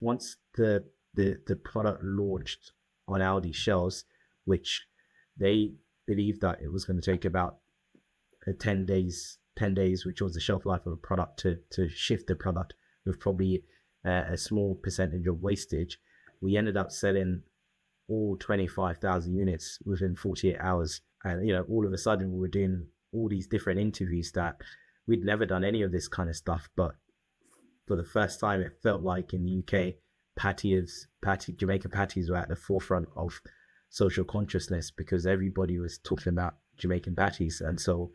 once the product launched on Aldi shelves, which they believed that it was going to take about 10 days, which was the shelf life of a product to shift the product with probably a small percentage of wastage, we ended up selling all 25,000 units within 48 hours. And, all of a sudden we were doing all these different interviews that we'd never done any of this kind of stuff. But for the first time, it felt like in the UK, Jamaican patties were at the forefront of social consciousness because everybody was talking about Jamaican patties. And so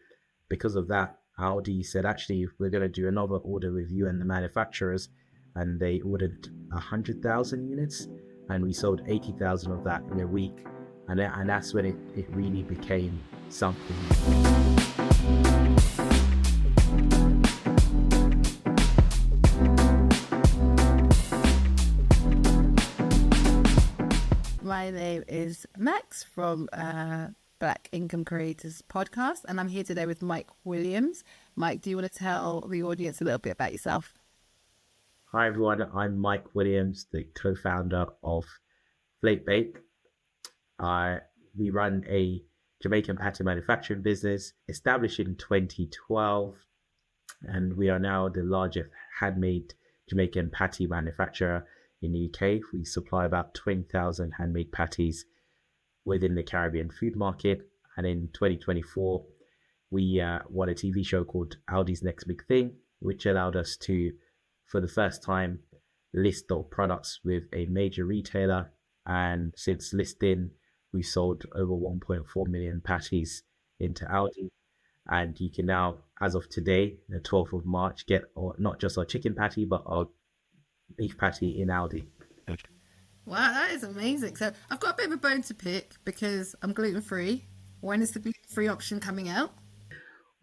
because of that, Aldi said, actually, we're going to do another order with you and the manufacturers. And they ordered 100,000 units, and we sold 80,000 of that in a week. And that's when it really became something. My name is Max from Black Income Creators Podcast, and I'm here today with Mike Williams. Mike, do you want to tell the audience a little bit about yourself? Hi everyone, I'm Mike Williams, the co-founder of Flake Bake. We run a Jamaican patty manufacturing business established in 2012, and we are now the largest handmade Jamaican patty manufacturer in the UK. We supply about 20,000 handmade patties within the Caribbean food market. And in 2024, we won a TV show called Aldi's Next Big Thing, which allowed us to, for the first time, list our products with a major retailer. And since listing, we sold over 1.4 million patties into Aldi. And you can now, as of today, the 12th of March, get not just our chicken patty, but our beef patty in Aldi. Wow, that is amazing. So I've got a bit of a bone to pick because I'm gluten-free. When is the gluten-free option coming out?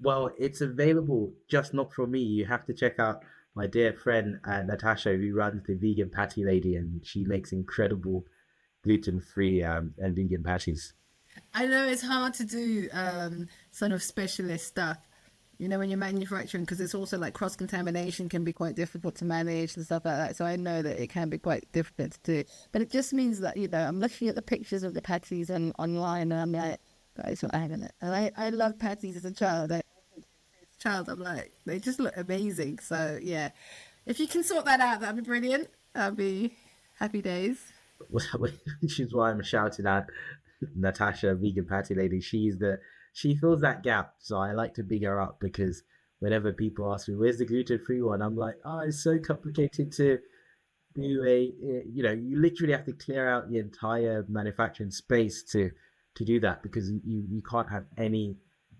Well, it's available, just not for me. You have to check out my dear friend Natasha, who runs the Vegan Patty Lady, and she makes incredible gluten-free and vegan patties. I know it's hard to do sort of specialist stuff, when you're manufacturing, because it's also like cross-contamination can be quite difficult to manage and stuff like that. So I know that it can be quite difficult to do. But it just means that, I'm looking at the pictures of the patties and online, and I'm like, guys, what happened? And I love patties as a child. I'm like, they just look amazing. So yeah, if you can sort that out, that'd be brilliant. That'd be happy days. Which is why I'm shouting at Natasha, Vegan Patty Lady. She fills that gap. So I like to big her up, because whenever people ask me, where's the gluten-free one? I'm like, it's so complicated to do you literally have to clear out the entire manufacturing space to do that, because you can't have any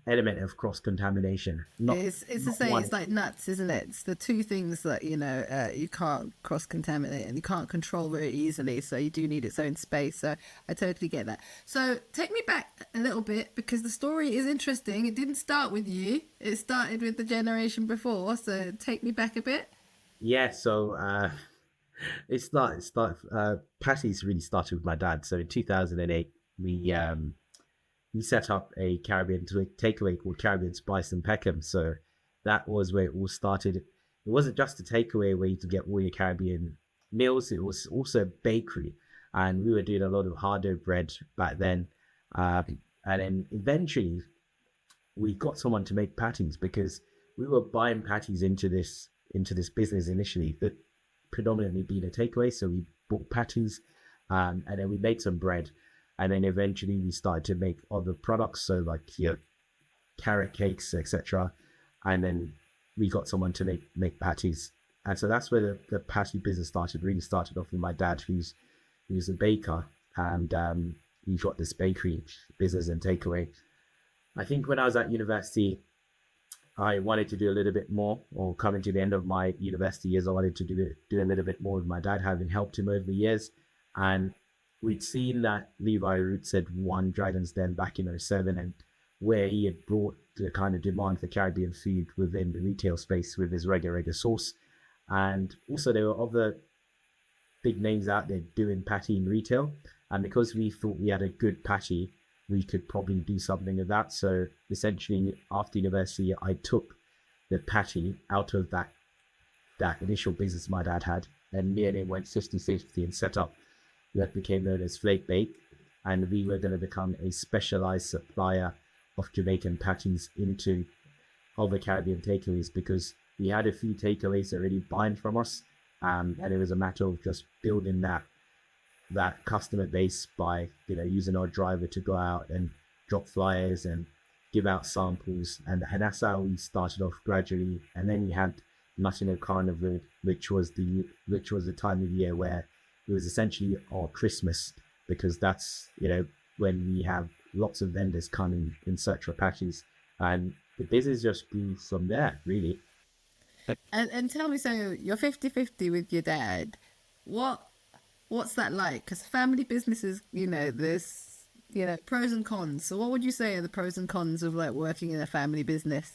element of cross-contamination. It's the same. It's like nuts, isn't it? It's the two things that you can't cross-contaminate and you can't control very easily, so you do need its own space. So I totally get that. So take me back a little bit, because the story is interesting. It didn't start with you, it started with the generation before. So take me back a bit. Yeah, so patties really started with my dad. So in 2008, we set up a Caribbean takeaway called Caribbean Spice in Peckham. So that was where it all started. It wasn't just a takeaway where you could get all your Caribbean meals. It was also a bakery. And we were doing a lot of hard dough bread back then. And then eventually we got someone to make patties, because we were buying patties into this business initially, that predominantly being a takeaway. So we bought patties and then we made some bread. And then eventually we started to make other products, so like carrot cakes, etc. And then we got someone to make patties. And so that's where the patty business really started off with my dad, who's a baker, and he got this bakery business and takeaway. I think when I was at university, I wanted to do a little bit more, or coming to the end of my university years, I wanted to do a little bit more with my dad, having helped him over the years. And we'd seen that Levi Roots had won Dragon's Den back in 2007, and where he had brought the kind of demand for Caribbean food within the retail space with his Reggae sauce. And also there were other big names out there doing patty in retail. And because we thought we had a good patty, we could probably do something with that. So essentially after university, I took the patty out of that initial business my dad had, and me and him went 50-50 and set up what became known as Flake Bake. And we were going to become a specialized supplier of Jamaican patties into other Caribbean takeaways, because we had a few takeaways already buying from us. And it was a matter of just building that customer base by, using our driver to go out and drop flyers and give out samples. And that's how we started off gradually. And then we had National Carnival, which was the time of year where it was essentially our Christmas, because that's, when we have lots of vendors coming in search for patches. And the business just grew from there, really. And tell me, so you're 50-50 with your dad. What's that like? Because family businesses, there's, pros and cons. So what would you say are the pros and cons of like working in a family business?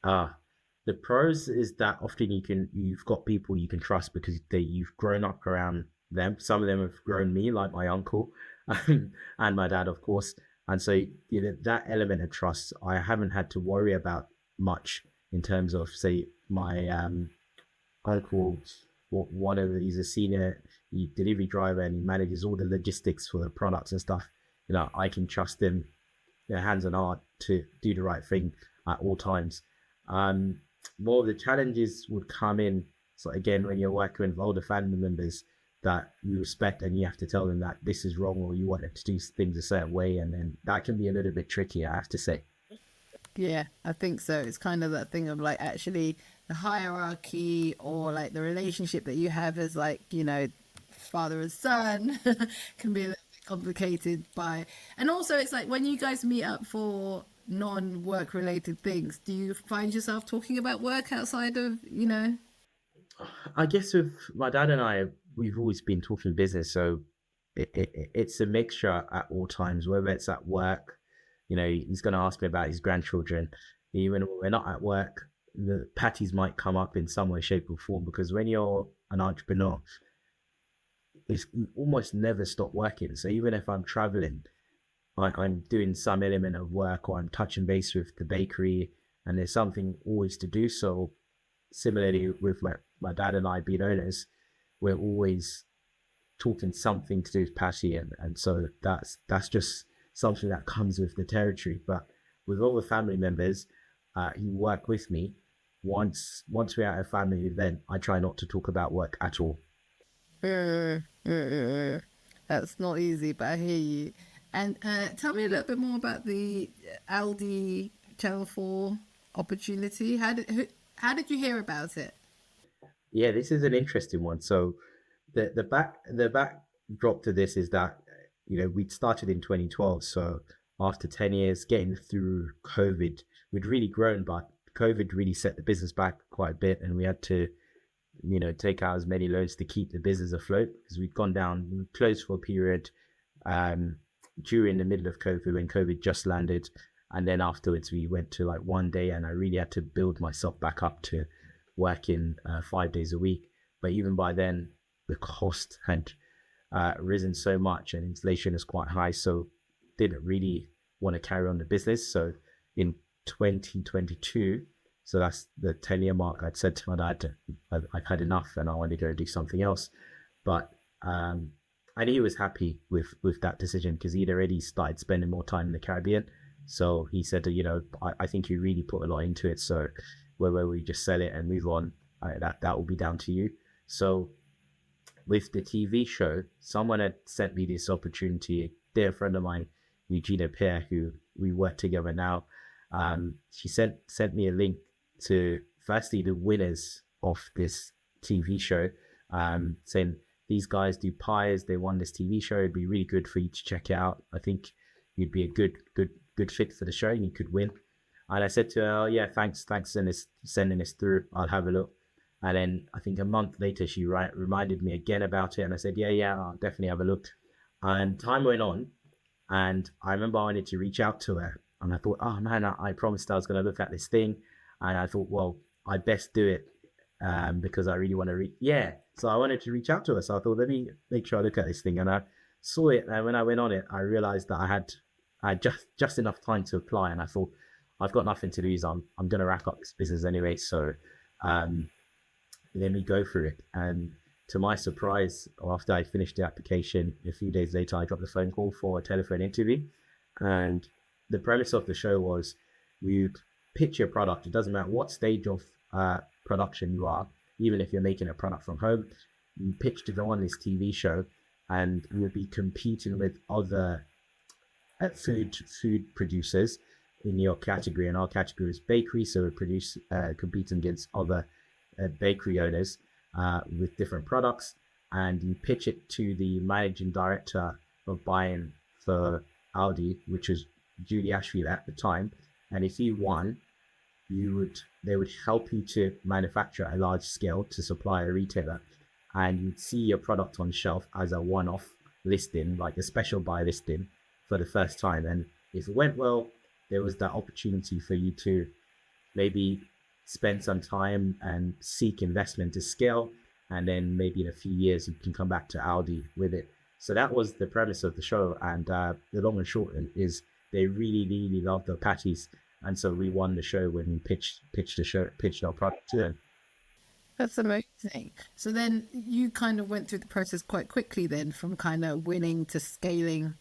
The pros is that often you've got people you can trust because you've grown up around them. Some of them have grown me, like my uncle and my dad, of course. And so, that element of trust, I haven't had to worry about much in terms of, say, my uncle, he's a senior delivery driver and he manages all the logistics for the products and stuff. I can trust him, hands on heart, to do the right thing at all times. More of the challenges would come in, so again, when you're working with older family members that you respect and you have to tell them that this is wrong or you want them to do things a certain way, and then that can be a little bit tricky, I have to say. Yeah, I think so. It's kind of that thing of like actually the hierarchy or like the relationship that you have as like, father and son can be a little bit complicated and also it's like when you guys meet up for non-work related things, do you find yourself talking about work outside of, I guess with my dad and I, we've always been talking business, so it's a mixture at all times, whether it's at work. He's going to ask me about his grandchildren. Even when we're not at work, the patties might come up in some way, shape or form, because when you're an entrepreneur, it's almost never stop working. So even if I'm traveling, I'm doing some element of work or I'm touching base with the bakery and there's something always to do. So similarly with my dad and I being owners, we're always talking something to do with patty. And so that's just something that comes with the territory. But with all the family members who work with me, once we're at a family event, I try not to talk about work at all. That's not easy, but I hear you. And tell me a little bit more about the Aldi Channel 4 opportunity. How did you hear about it? Yeah, this is an interesting one. So the backdrop to this is that we'd started in 2012. So after 10 years, getting through COVID, we'd really grown, but COVID really set the business back quite a bit, and we had to take out as many loans to keep the business afloat, because we'd gone down, we closed for a period during the middle of COVID when COVID just landed, and then afterwards we went to like 1 day, and I really had to build myself back up to working 5 days a week. But even by then, the cost had risen so much and inflation is quite high, so didn't really want to carry on the business. So in 2022, so that's the 10-year mark, I'd said to my dad, I've had enough and I want to go do something else. But I knew he was happy with that decision, because he'd already started spending more time in the Caribbean. So he said, I think you really put a lot into it, so whether we just sell it and move on, that will be down to you. So with the TV show, someone had sent me this opportunity. A dear friend of mine, Eugenia Pear, who we work together now, she sent me a link to firstly the winners of this TV show, saying these guys do pies, they won this TV show, it'd be really good for you to check it out. I think you'd be a good fit for the show and you could win. And I said to her, oh yeah, thanks sending this through, I'll have a look. And then I think a month later, she reminded me again about it. And I said, yeah, I'll definitely have a look. And time went on. And I remember I wanted to reach out to her. And I thought, oh man, I promised I was going to look at this thing. And I thought, well, I best do it because I really want to So I wanted to reach out to her. So I thought, let me make sure I look at this thing. And I saw it. And when I went on it, I realized that I had just enough time to apply. And I thought, I've got nothing to lose. I'm going to rack up this business anyway. So let me go for it. And to my surprise, after I finished the application, a few days later, I got the phone call for a telephone interview. And the premise of the show was we would pitch your product. It doesn't matter what stage of production you are, even if you're making a product from home, you pitch to go on this TV show, and you would be competing with other food producers in your category. And our category is bakery, so we produce competing against other bakery owners with different products, and you pitch it to the managing director of buying for Aldi, which was Julie Ashfield at the time. And if you won, they would help you to manufacture a large scale to supply a retailer, and you'd see your product on shelf as a one-off listing, like a special buy listing for the first time. And if it went well, there was that opportunity for you to maybe spend some time and seek investment to scale, and then maybe in a few years you can come back to Aldi with it. So that was the premise of the show, and the long and short is they really loved the patties, and so we won the show when we pitched our product to them. That's amazing. So then you kind of went through the process quite quickly then, from kind of winning to scaling.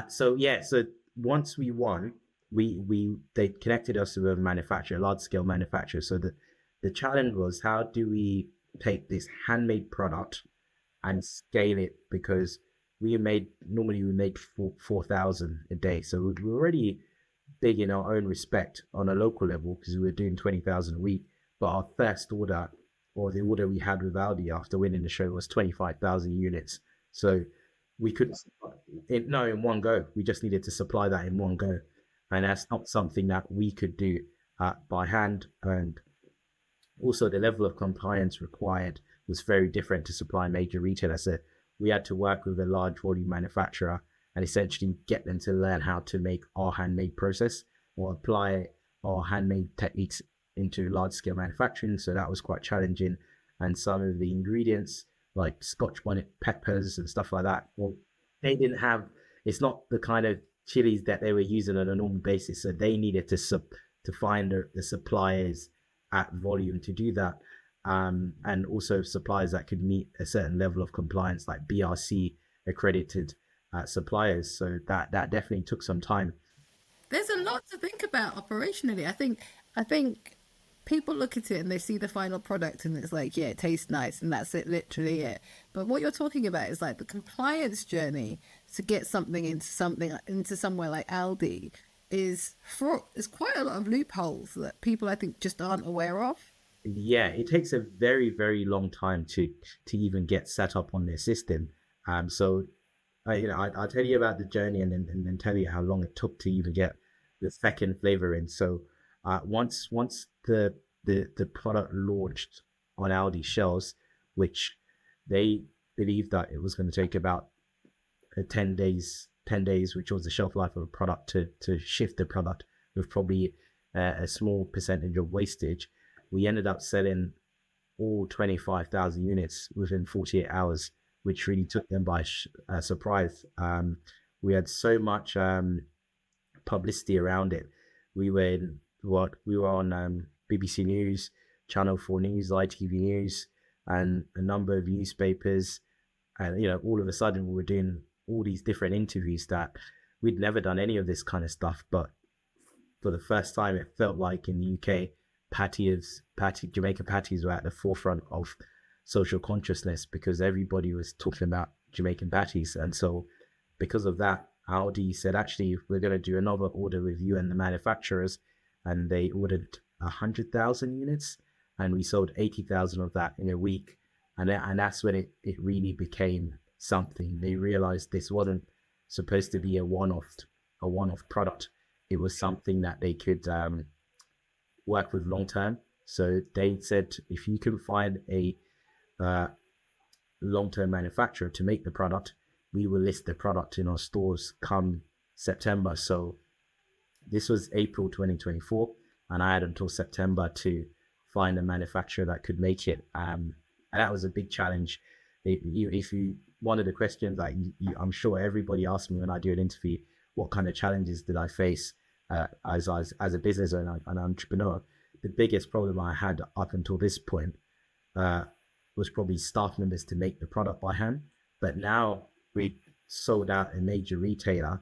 So once we won, they connected us with a manufacturer, a large scale manufacturer. So the challenge was, how do we take this handmade product and scale it? Because normally we made 4,000 a day. So we were already big in our own respect on a local level, because we were doing 20,000 a week. But our first order, or the order we had with Aldi after winning the show, was 25,000 units. So we couldn't, in one go. We just needed to supply that in one go. And that's not something that we could do by hand. And also the level of compliance required was very different to supply major retailers. So we had to work with a large volume manufacturer and essentially get them to learn how to make our handmade process or apply our handmade techniques into large scale manufacturing. So that was quite challenging. And some of the ingredients like Scotch bonnet peppers and stuff like that, well, they didn't have, it's not the kind of chilies that they were using on a normal basis. So they needed to find the suppliers at volume to do that. And also suppliers that could meet a certain level of compliance, like BRC accredited suppliers. So that definitely took some time. There's a lot to think about operationally. I think people look at it and they see the final product and it's like, yeah, it tastes nice and that's it, literally it. But what you're talking about is like the compliance journey to get something into somewhere like Aldi is quite a lot of loopholes that people, I think, just aren't aware of. Yeah, it takes a very, very long time to even get set up on their system. So I'll tell you about the journey and then tell you how long it took to even get the second flavor in. So once the product launched on Aldi shelves, which they believed that it was going to take about 10 days, which was the shelf life of a product to shift the product with probably a small percentage of wastage, we ended up selling all 25,000 units within 48 hours, which really took them by surprise. We had so much publicity around it. We were on BBC News, Channel 4 News, ITV News, and a number of newspapers. And all of a sudden we were doing all these different interviews that we'd never done any of this kind of stuff. But for the first time, it felt like in the UK, Jamaican patties were at the forefront of social consciousness, because everybody was talking about Jamaican patties. And so because of that, Aldi said, actually, we're going to do another order with you and the manufacturers. And they ordered 100,000 units, and we sold 80,000 of that in a week. And that's when it really became something. They realized this wasn't supposed to be a one-off product. It was something that they could work with long term. So they said, if you can find a long-term manufacturer to make the product, we will list the product in our stores come September. So this was April 2024, and I had until September to find a manufacturer that could make it. And that was a big challenge. If you one of the questions that I'm sure everybody asks me when I do an interview, what kind of challenges did I face as a business owner, an entrepreneur? the biggest problem I had up until this point was probably staff members to make the product by hand. But now we sold out a major retailer,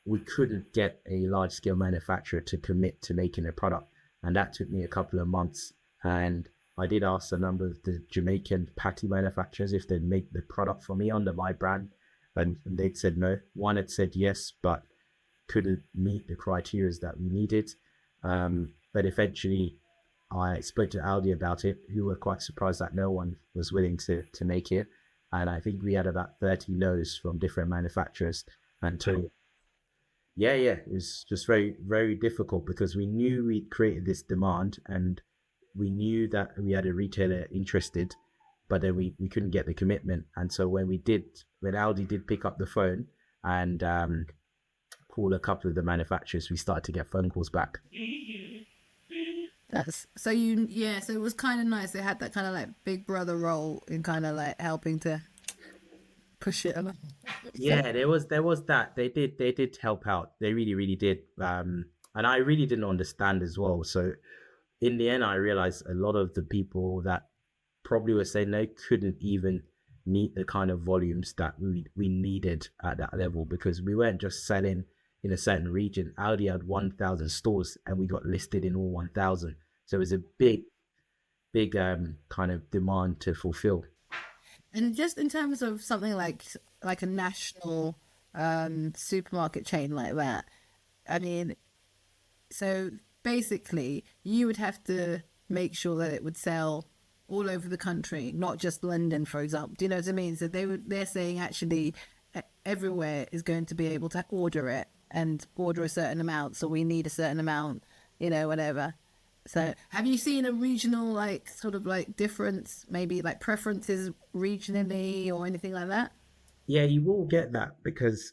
we couldn't get a large scale manufacturer to commit to making a product. And that took me a couple of months. And I did ask a number of the Jamaican patty manufacturers if they'd make the product for me under my brand. And they'd said no. One had said yes, but couldn't meet the criteria that we needed. But eventually I spoke to Aldi about it, who were quite surprised that no one was willing to make it. And I think we had about 30 no's from different manufacturers until, it was just very, very difficult because we knew we'd created this demand and we knew that we had a retailer interested, but then we couldn't get the commitment. And so when Aldi did pick up the phone and call a couple of the manufacturers, we started to get phone calls back. So it was kind of nice. They had that kind of like big brother role in kind of like helping to push it along. Yeah, there was that. They did help out. They really, really did. And I really didn't understand as well. So in the end, I realized a lot of the people that probably were saying no couldn't even meet the kind of volumes that we needed at that level, because we weren't just selling in a certain region. Aldi had 1,000 stores and we got listed in all 1,000. So it was a big kind of demand to fulfill. And just in terms of something like a national supermarket chain like that, I mean, so basically you would have to make sure that it would sell all over the country, not just London, for example. Do you know what I mean? So they're saying actually everywhere is going to be able to order it and order a certain amount. So we need a certain amount, whatever. So have you seen a regional, like, sort of like difference, maybe like preferences regionally or anything like that? Yeah, you will get that because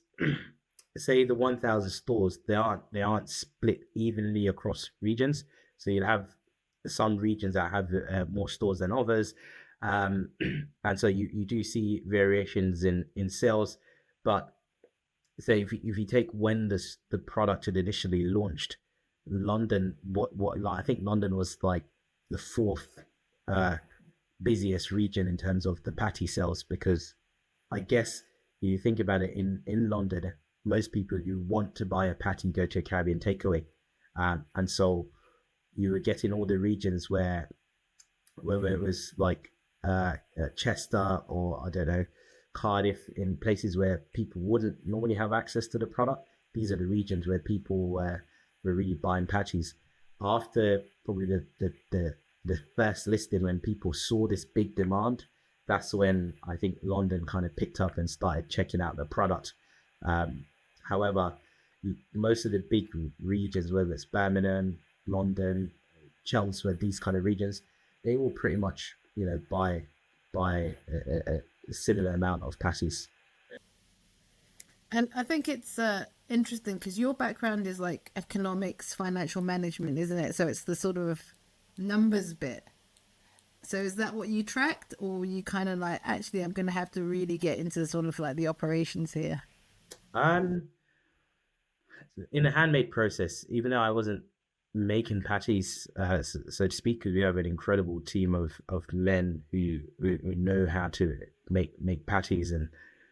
say the 1,000 stores, they aren't split evenly across regions. So you'll have some regions that have more stores than others. And so you do see variations in sales. But say if you take when the product had initially launched, London, I think London was like the fourth busiest region in terms of the patty sales, because I guess if you think about it, in London, most people who want to buy a patty go to a Caribbean takeaway, and so you were getting all the regions where it was like Chester or I don't know, Cardiff, in places where people wouldn't normally have access to the product. These are the regions where people were really buying patties. After probably the first listing, when people saw this big demand, that's when I think London kind of picked up and started checking out the product. However, most of the big regions, whether it's Birmingham, London, Chelmsford, these kind of regions, they will pretty much buy a similar amount of patties. And I think it's interesting because your background is like economics, financial management, isn't it? So it's the sort of numbers bit. So is that what you tracked, or you kind of like, actually, I'm going to have to really get into sort of like the operations here? In the handmade process, even though I wasn't making patties, so to speak, because we have an incredible team of men who know how to make patties and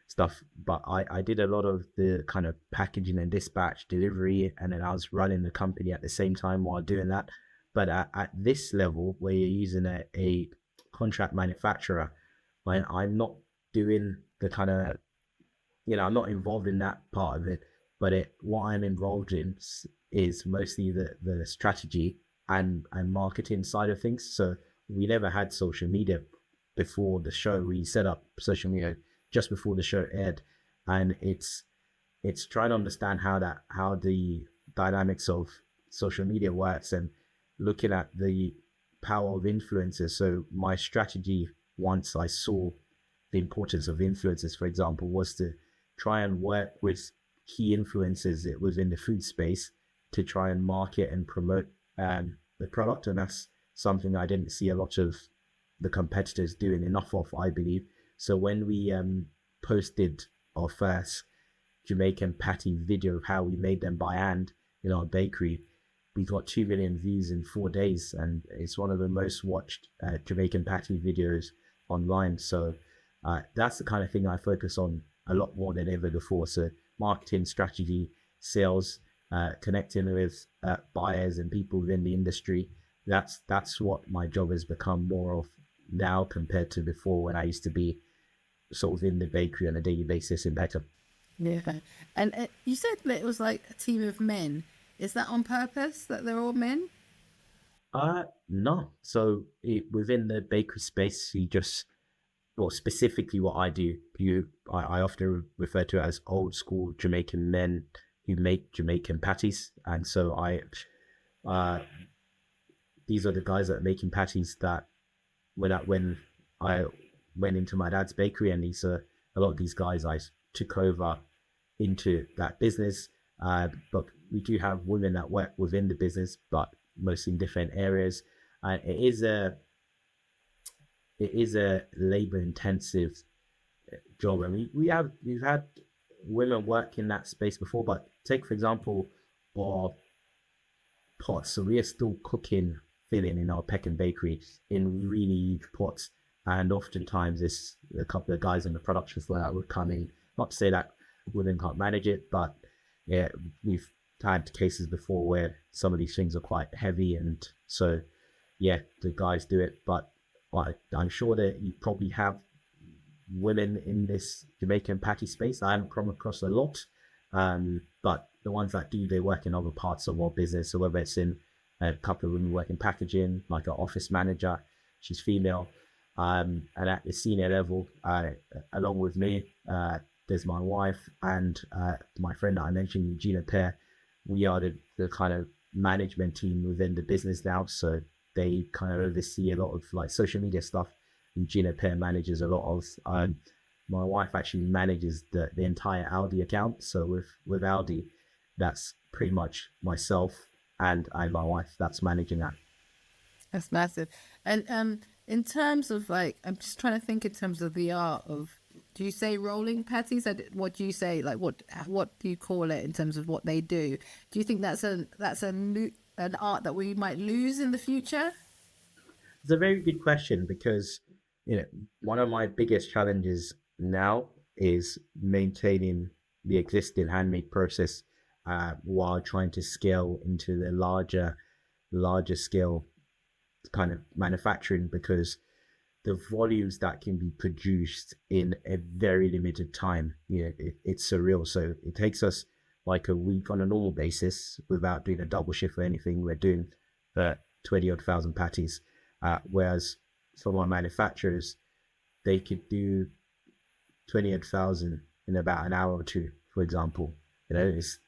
stuff, but I did a lot of the kind of packaging and dispatch delivery, and then I was running the company at the same time while doing that. But at this level, where you're using a contract manufacturer, I'm not doing the kind of, I'm not involved in that part of it. But what I'm involved in is mostly the strategy and marketing side of things. So we never had social media before the show. We set up social media just before the show aired, and it's trying to understand how the dynamics of social media works and looking at the power of influencers. So my strategy, once I saw the importance of influencers, for example, was to try and work with key influencers within the food space to try and market and promote the product. And that's something I didn't see a lot of the competitors doing enough of, I believe. So when we posted our first Jamaican patty video of how we made them by hand in our bakery, we got 2 million views in 4 days, and it's one of the most watched Jamaican patty videos online. So that's the kind of thing I focus on a lot more than ever before. So marketing strategy, sales, connecting with buyers and people within the industry. That's what my job has become more of now compared to before, when I used to be sort of in the bakery on a daily basis in Peckham. Yeah. And you said that it was like a team of men. Is that on purpose that they're all men? No. So within the bakery space, well, specifically what I do, I often refer to it as old school Jamaican men who make Jamaican patties. And so these are the guys that are making patties that when I went into my dad's bakery, and these are a lot of these guys I took over into that business. But we do have women that work within the business, but mostly in different areas. And it is a labor intensive job. I mean, we've had women work in that space before, but take for example our pots. So we are still filling in our Peckham bakery in really huge pots, and oftentimes it's a couple of guys on the production floor that would come in. Not to say that women can't manage it, but yeah, we've had cases before where some of these things are quite heavy, and so yeah, the guys do it. But I'm sure that you probably have women in this Jamaican patty space. I haven't come across a lot, but the ones that do, they work in other parts of our business. So whether it's in a couple of women work in packaging, like our office manager, she's female, and at the senior level, along with me, there's my wife and my friend that I mentioned, Gina Pear. We are the kind of management team within the business now. So they kind of oversee a lot of like social media stuff, and Gina Pear manages a lot of. My wife actually manages the entire Aldi account. So with Aldi, that's pretty much myself and my wife that's managing that. That's massive. And in terms of like, I'm just trying to think in terms of the art of, do you say rolling patties? What do you say? Like, what do you call it in terms of what they do? Do you think that's an art that we might lose in the future? It's a very good question, because one of my biggest challenges now is maintaining the existing handmade process while trying to scale into the larger scale kind of manufacturing, because the volumes that can be produced in a very limited time, it's surreal. So it takes us like a week on a normal basis without doing a double shift or anything. We're doing 20 odd thousand patties, whereas some of our manufacturers, they could do 20 odd thousand in about an hour or two, for example. It's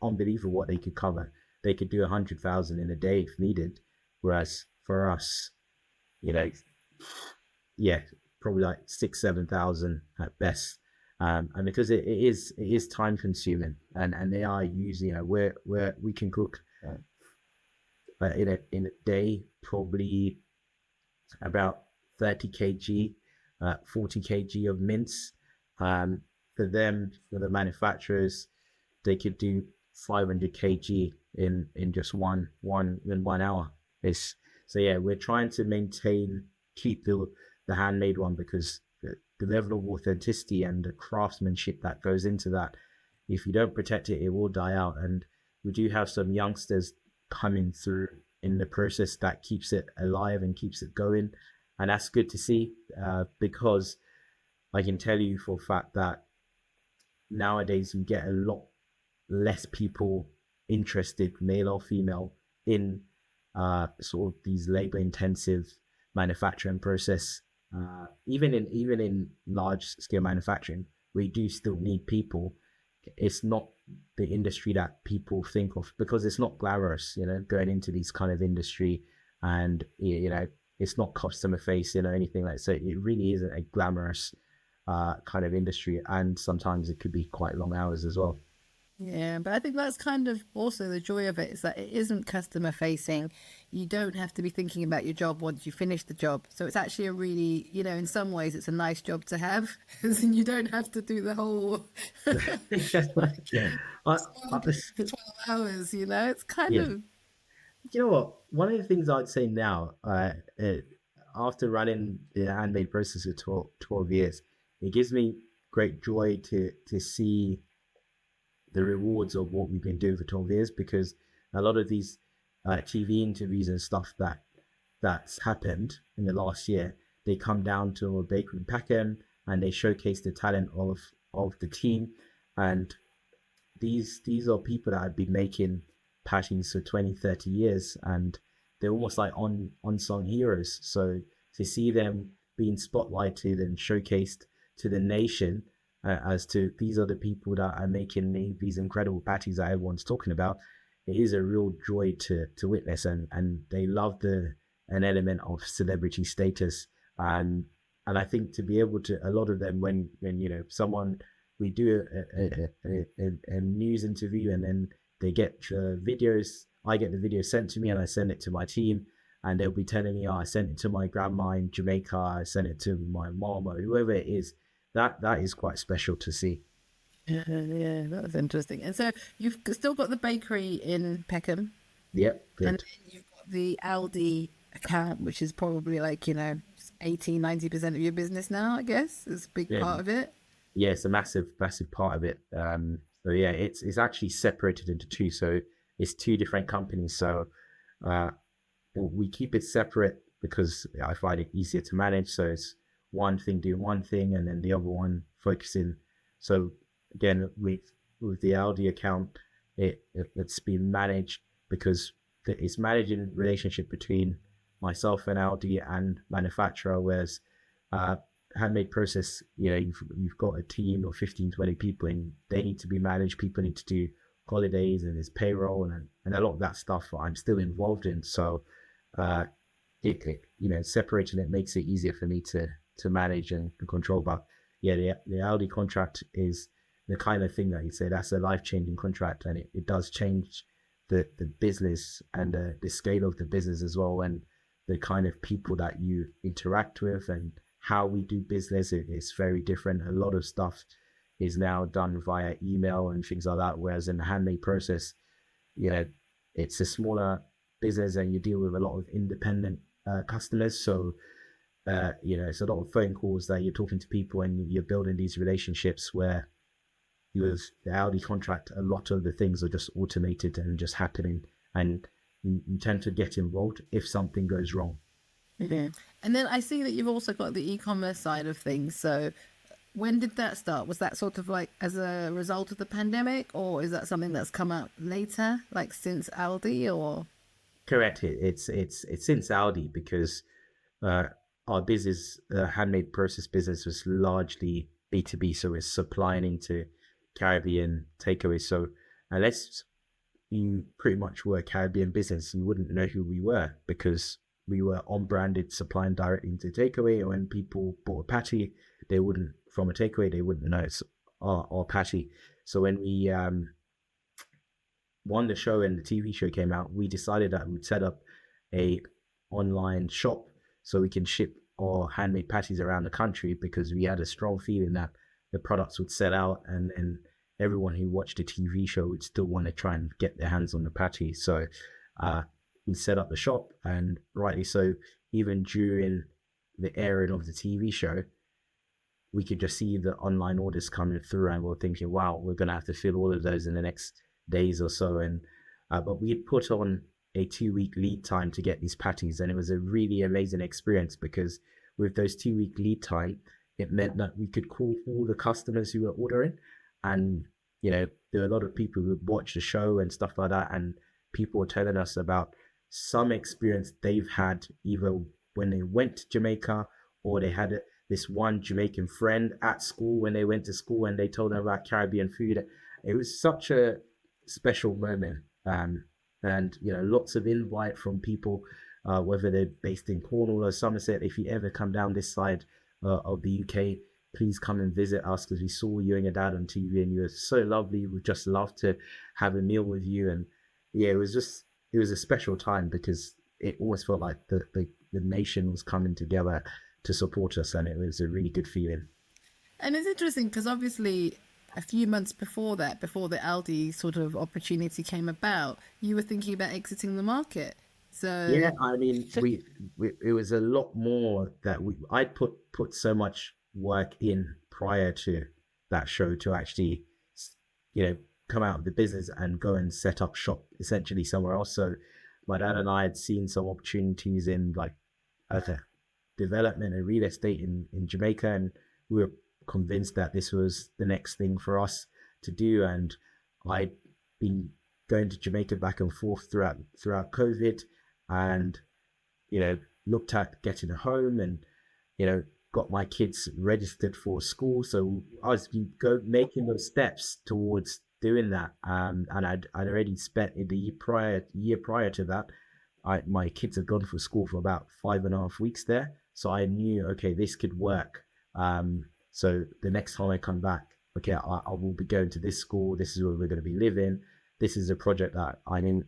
unbelievable what they could cover. They could do 100,000 in a day if needed, whereas for us, probably like 6,000-7,000 at best. And because it is time consuming, and they are usually, where we can cook in a day probably about 30 kg, 40 kg of mince. For the manufacturers, they could do 500 kg in just one hour. We're trying to keep the handmade one, because the level of authenticity and the craftsmanship that goes into that, if you don't protect it, it will die out. And we do have some youngsters coming through in the process that keeps it alive and keeps it going, and that's good to see, because I can tell you for a fact that nowadays you get a lot less people interested, male or female, in sort of these labor intensive manufacturing process. Even in large scale manufacturing, we do still need people. It's not the industry that people think of, because it's not glamorous, going into these kind of industry, and it's not customer facing or anything like that. So it really isn't a glamorous kind of industry, and sometimes it could be quite long hours as well. Yeah, but I think that's kind of also the joy of it, is that it isn't customer facing. You don't have to be thinking about your job once you finish the job. So it's actually a really, in some ways, it's a nice job to have, because you don't have to do the whole Yeah. I, I, for 12 hours, It's kind yeah. of, You know what? One of the things I'd say now, after running the handmade process for 12 years, it gives me great joy to see the rewards of what we've been doing for 12 years, because a lot of these TV interviews and stuff that's happened in the last year, they come down to a bakery in Peckham and they showcase the talent of the team. And these are people that have been making patties for 20, 30 years, and they're almost like unsung heroes. So to see them being spotlighted and showcased to the nation, as to these are the people that are making these incredible patties that everyone's talking about, it is a real joy to witness. And they love an element of celebrity status. And I think to be able to, a lot of them, when someone, we do a news interview, and then they get videos. I get the video sent to me and I send it to my team, and they'll be telling me, oh, I sent it to my grandma in Jamaica, I sent it to my mom, or whoever it is. That is quite special to see. yeah, that was interesting. And so you've still got the bakery in Peckham, Yep, and good. then you've got the Aldi account, which is probably like, 80-90% of your business now, I guess, is a big Yeah, part of it. yeah, it's a massive part of it. So yeah, it's actually separated into two. So it's two different companies. So uh, we keep it separate because I find it easier to manage. So it's one thing doing one thing, and then the other one focusing. So again, with the Aldi account, it's been managed because it's managing relationship between myself and Aldi and manufacturer, whereas uh, handmade process, you've got a team of 15, 20 people, and they need to be managed. People need to do holidays and there's payroll and a lot of that stuff I'm still involved in. So uh, separating it makes it easier for me to manage and control. But yeah, the Aldi contract is the kind of thing that you say that's a life-changing contract, and it does change the business and the scale of the business as well, and the kind of people that you interact with and how we do business is very different. A lot of stuff is now done via email and things like that, whereas in the handmade process, you know, it's a smaller business and you deal with a lot of independent customers. So it's a lot of phone calls that you're talking to people and you're building these relationships where with the Audi contract, a lot of the things are just automated and just happening, and you tend to get involved if something goes wrong. Yeah. And then I see that you've also got the e-commerce side of things. So when did that start? Was that sort of like as a result of the pandemic, or is that something that's come out later, like since Aldi, or? Correct. It's since Audi, because uh, our business, handmade process business, was largely B2B, so we're supplying into Caribbean takeaways. So unless you pretty much were a Caribbean business, you wouldn't know who we were, because we were on branded, supplying directly into takeaway. And when people bought a patty, they wouldn't, from a takeaway, they wouldn't know it's our patty. So when we won the show and the TV show came out, we decided that we'd set up a online shop so we can ship our handmade patties around the country, because we had a strong feeling that the products would sell out, and everyone who watched the TV show would still want to try and get their hands on the patty. So we set up the shop, and rightly so, even during the airing of the TV show, we could just see the online orders coming through, and we're thinking, wow, we're going to have to fill all of those in the next days or so. And but we had put on a 2-week lead time to get these patties, and it was a really amazing experience, because with those 2-week lead time, it meant that we could call all the customers who were ordering, and there were a lot of people who would watch the show and stuff like that, and people were telling us about some experience they've had either when they went to Jamaica, or they had this one Jamaican friend at school when they went to school, and they told them about Caribbean food. It was such a special moment, and lots of invite from people, whether they're based in Cornwall or Somerset. If you ever come down this side of the UK, please come and visit us because we saw you and your dad on TV and you were so lovely. We'd just love to have a meal with you. And yeah, it was a special time because it almost felt like the nation was coming together to support us, and it was a really good feeling. And it's interesting because obviously a few months before that, before the Aldi sort of opportunity came about, you were thinking about exiting the market. So Yeah, I mean, we it was a lot more that I put so much work in prior to that show to actually, you know, come out of the business and go and set up shop essentially somewhere else. So my dad and I had seen some opportunities in like other development and real estate in Jamaica, and we were convinced that this was the next thing for us to do. And I'd been going to Jamaica back and forth throughout COVID, and looked at getting a home, and got my kids registered for school. So I was making those steps towards doing that. And I'd already spent in the year prior to that, my kids had gone for school for about 5.5 weeks there. So I knew, okay, this could work. So the next time I come back, okay, I will be going to this school. This is where we're going to be living. This is a project that I'm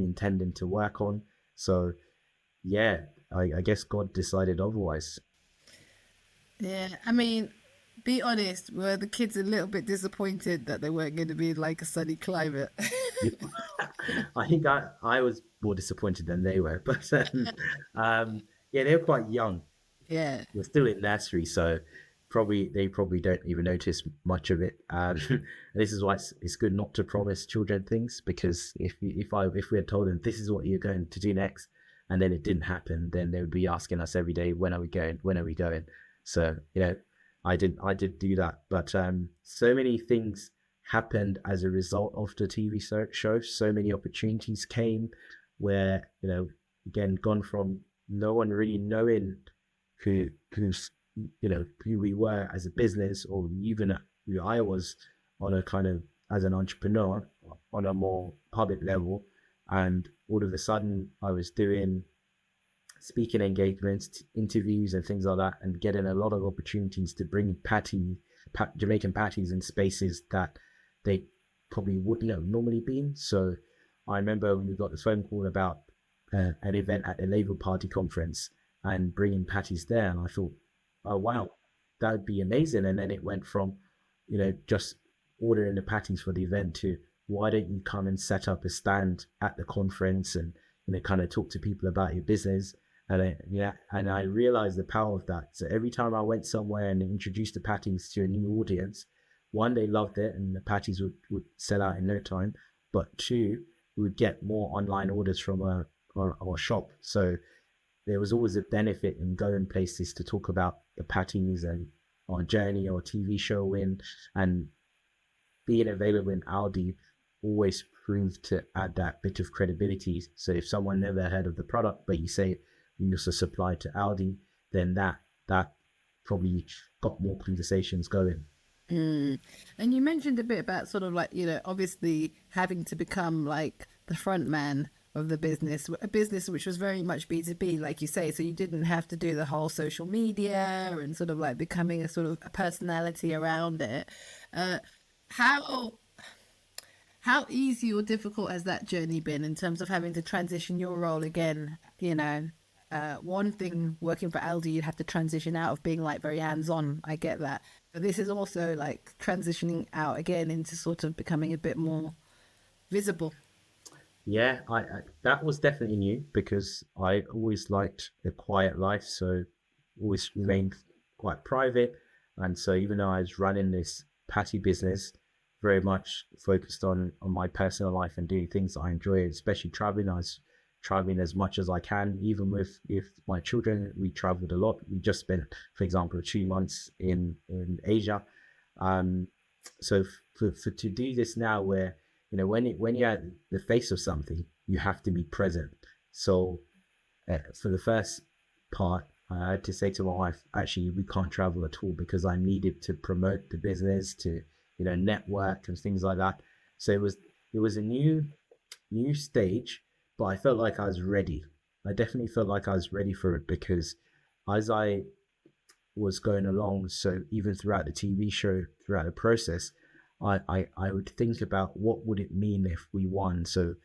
intending to work on. So yeah, I guess God decided otherwise. yeah, I mean, be honest, were the kids a little bit disappointed that they weren't going to be in like a sunny climate? I think I was more disappointed than they were, but yeah, they were quite young. Yeah. They're still in nursery, so they probably don't even notice much of it. And this is why it's good not to promise children things, because if we had told them this is what you're going to do next, and then it didn't happen, then they would be asking us every day, when are we going? When are we going? So I did do that, but so many things happened as a result of the TV show. So many opportunities came where again, gone from no one really knowing who's who we were as a business, or even who I was on a kind of as an entrepreneur on a more public level. And all of a sudden I was doing speaking engagements, interviews and things like that, and getting a lot of opportunities to bring Jamaican patties in spaces that they probably wouldn't have normally been. So I remember when we got the phone call about an event at the Labour Party conference and bringing patties there, and I thought, oh wow, that would be amazing. And then it went from just ordering the patties for the event to, why don't you come and set up a stand at the conference and kind of talk to people about your business. And I realized the power of that. So every time I went somewhere and introduced the patties to a new audience, one, they loved it and the patties would sell out in no time, but two, we would get more online orders from our shop. So there was always a benefit in going places to talk about the patties and our journey or TV show and being available in Aldi always proved to add that bit of credibility. So if someone never heard of the product, but you say you also supply to Aldi, then that probably got more conversations going. Mm. And you mentioned a bit about sort of like, obviously having to become like the front man of the business, a business which was very much B2B, like you say. So you didn't have to do the whole social media and sort of like becoming a sort of a personality around it. How easy or difficult has that journey been in terms of having to transition your role again? One thing working for Aldi, you'd have to transition out of being like very hands-on. I get that. But this is also like transitioning out again into sort of becoming a bit more visible. Yeah, I that was definitely new because I always liked a quiet life, so always remained quite private. And so even though I was running this patty business, very much focused on my personal life and doing things that I enjoy, especially traveling. I was traveling as much as I can, even with my children. We traveled a lot. We just spent, for example, 2 months in Asia. So to do this now, where when you're at the face of something, you have to be present. So for the first part, I had to say to my wife, actually, we can't travel at all because I needed to promote the business, to network and things like that. So it was a new stage, but I felt like I was ready. I definitely felt like I was ready for it because as I was going along. So even throughout the TV show, throughout the process, I would think about what would it mean if we won. So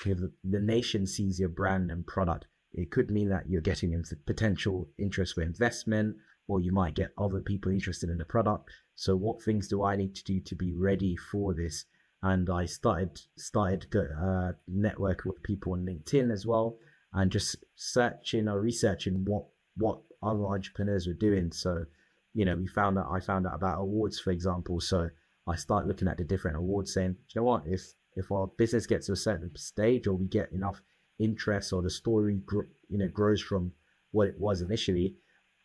if the nation sees your brand and product, it could mean that you're getting into potential interest for investment, or you might get other people interested in the product. So what things do I need to do to be ready for this? And I started networking with people on LinkedIn as well, and just searching or researching what other entrepreneurs were doing. So, I found out about awards, for example. So I started looking at the different awards, saying, you know what, if our business gets to a certain stage, or we get enough interest, or the story grows from what it was initially,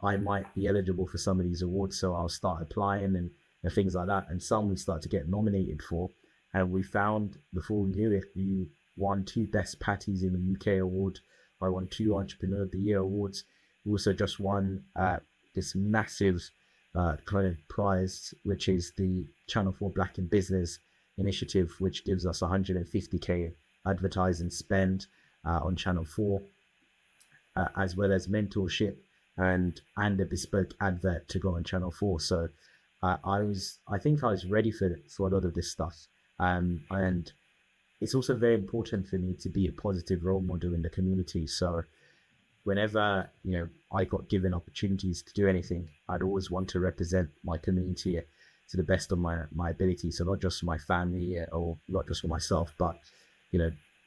I might be eligible for some of these awards. So I'll start applying and things like that. And some we start to get nominated for. And we found, before we knew it, we won 2 Best Patties in the UK award. I won 2 Entrepreneur of the Year awards. We also just won this massive kind of prize, which is the Channel 4 Black in Business initiative, which gives us 150k advertising spend on Channel 4, as well as mentorship and a bespoke advert to go on Channel 4. So I think I was ready for a lot of this stuff. And it's also very important for me to be a positive role model in the community. So whenever, I got given opportunities to do anything, I'd always want to represent my community to the best of my ability. So not just for my family, or not just for myself, but,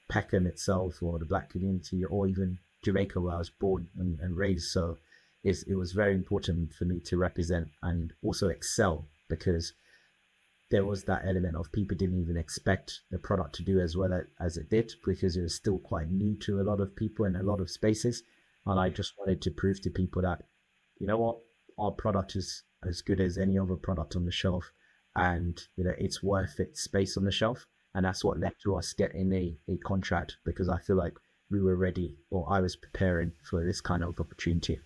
Peckham itself, or the Black community, or even Jamaica, where I was born and raised. So it was very important for me to represent and also excel, because there was that element of people didn't even expect the product to do as well as it did, because it was still quite new to a lot of people in a lot of spaces. And I just wanted to prove to people that, you know what, our product is as good as any other product on the shelf, and it's worth its space on the shelf. And that's what led to us getting a contract, because I feel like we were ready, or I was preparing for this kind of opportunity.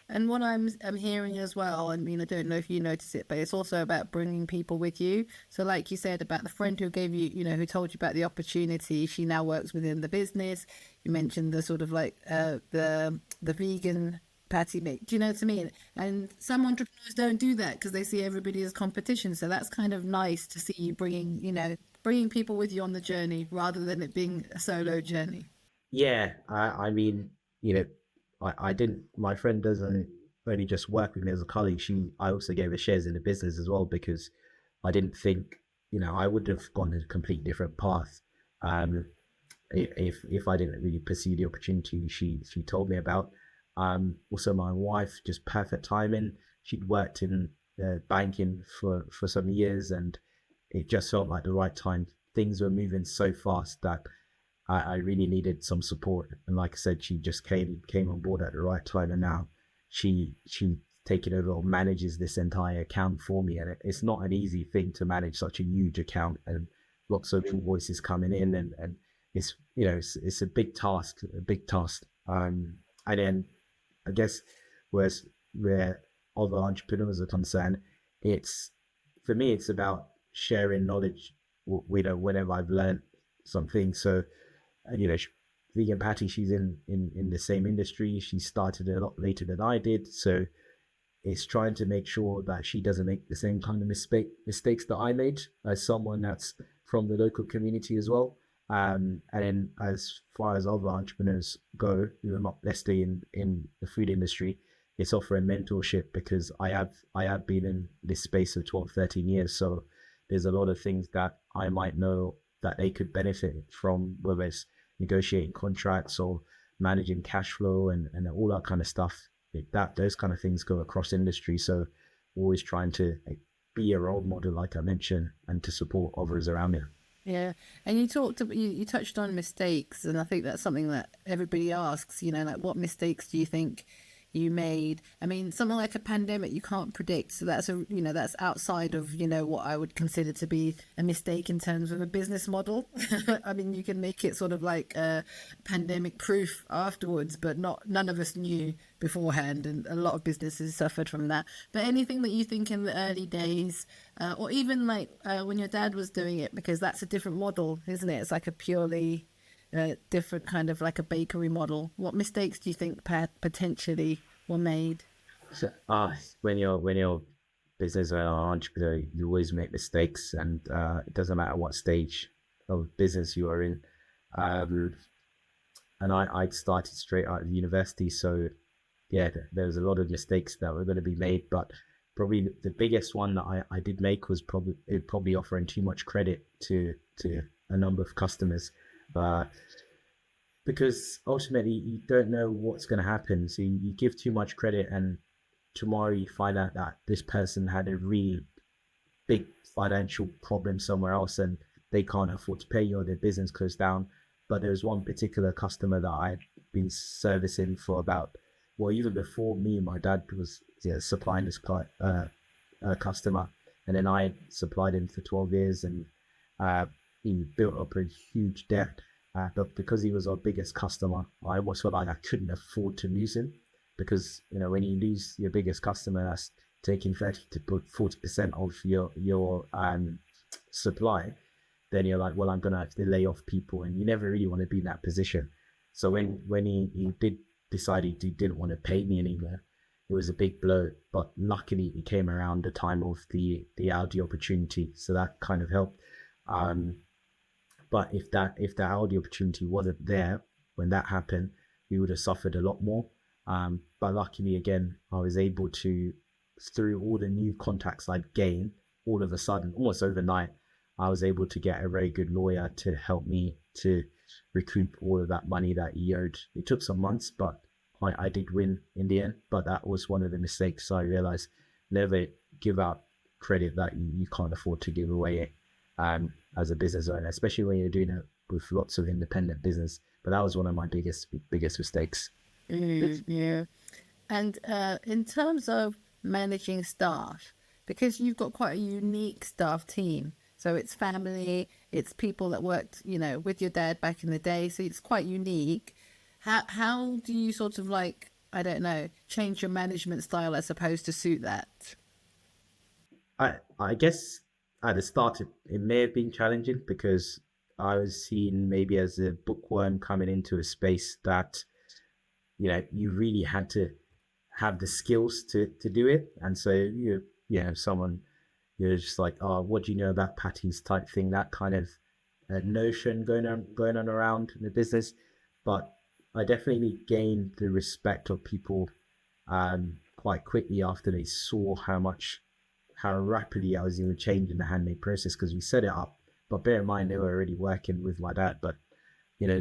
And what I'm hearing as well, I mean, I don't know if you notice it, but it's also about bringing people with you. So like you said about the friend who gave you, who told you about the opportunity, she now works within the business. You mentioned the sort of like the vegan patty make. Do you know what I mean? And some entrepreneurs don't do that because they see everybody as competition. So that's kind of nice to see you bringing people with you on the journey, rather than it being a solo journey. Yeah, I mean, I didn't. My friend doesn't only just work with me as a colleague. I also gave her shares in the business as well, because I didn't think, I would have gone a complete different path, if I didn't really pursue the opportunity she told me about. Also, my wife, just perfect timing. She'd worked in banking for some years, and it just felt like the right time. Things were moving so fast that I really needed some support. And like I said, she just came on board at the right time, and now she taken over or manages this entire account for me. And it's not an easy thing to manage such a huge account, and lots of invoices coming in, and it's it's a big task. And then I guess where other entrepreneurs are concerned, for me it's about sharing knowledge. Whenever I've learned something. So Vegan Patty, she's in the same industry. She started a lot later than I did, so it's trying to make sure that she doesn't make the same kind of mistakes that I made, as someone that's from the local community as well. And then as far as other entrepreneurs go who are not necessarily in the food industry, it's offering mentorship, because I have been in this space for 12-13 years. So there's a lot of things that I might know that they could benefit from, whether it's negotiating contracts or managing cash flow and all that kind of stuff. Those kind of things go across industry. So always trying to be a role model, like I mentioned, and to support others around me. Yeah, and you touched on mistakes, and I think that's something that everybody asks. Like, what mistakes do you think you made? I mean, something like a pandemic you can't predict, so that's that's outside of what I would consider to be a mistake in terms of a business model. I mean, you can make it sort of like pandemic proof afterwards, but none of us knew beforehand, and a lot of businesses suffered from that. But anything that you think in the early days, or even like when your dad was doing it, because that's a different model, isn't it? It's like a purely different kind of like a bakery model. What mistakes do you think potentially were made? When you're business or an entrepreneur, you always make mistakes, and it doesn't matter what stage of business you are in. Um, and I started straight out of university, so yeah, there was a lot of mistakes that were going to be made, but probably the biggest one that I did make was probably offering too much credit to a number of customers, uh, because ultimately you don't know what's going to happen. So you give too much credit, and tomorrow you find out that this person had a really big financial problem somewhere else, and they can't afford to pay you, or their business closed down. But there was one particular customer that I'd been servicing for about, well, even before me and my dad was supplying this customer, and then I supplied him for 12 years, and he built up a huge debt. But because he was our biggest customer, I almost felt like I couldn't afford to lose him, because when you lose your biggest customer, that's taking 30 to put 40% of your supply. Then you're like, well, I'm gonna have to lay off people, and you never really want to be in that position. So when he did decide he didn't want to pay me anymore, it was a big blow. But luckily, it came around the time of the Aldi opportunity, so that kind of helped. But if the Aldi opportunity wasn't there when that happened, we would have suffered a lot more. But luckily, again, I was able to, through all the new contacts I'd gained, all of a sudden, almost overnight, I was able to get a very good lawyer to help me to recoup all of that money that he owed. It took some months, but I did win in the end. But that was one of the mistakes I realized: never give out credit that you can't afford to give away as a business owner, especially when you're doing it with lots of independent business. But that was one of my biggest mistakes. Yeah. And in terms of managing staff, because you've got quite a unique staff team, so it's family, it's people that worked, with your dad back in the day, so it's quite unique. How do you sort of I don't know, change your management style, I suppose, to suit that? I guess at the start it may have been challenging, because I was seen maybe as a bookworm coming into a space that you really had to have the skills to do it. And so someone, you're just like, oh, what do you know about patties type thing, that kind of notion going on around in the business. But I definitely gained the respect of people quite quickly after they saw how rapidly I was even changing the handmade process, because we set it up. But bear in mind, they were already working with my dad. But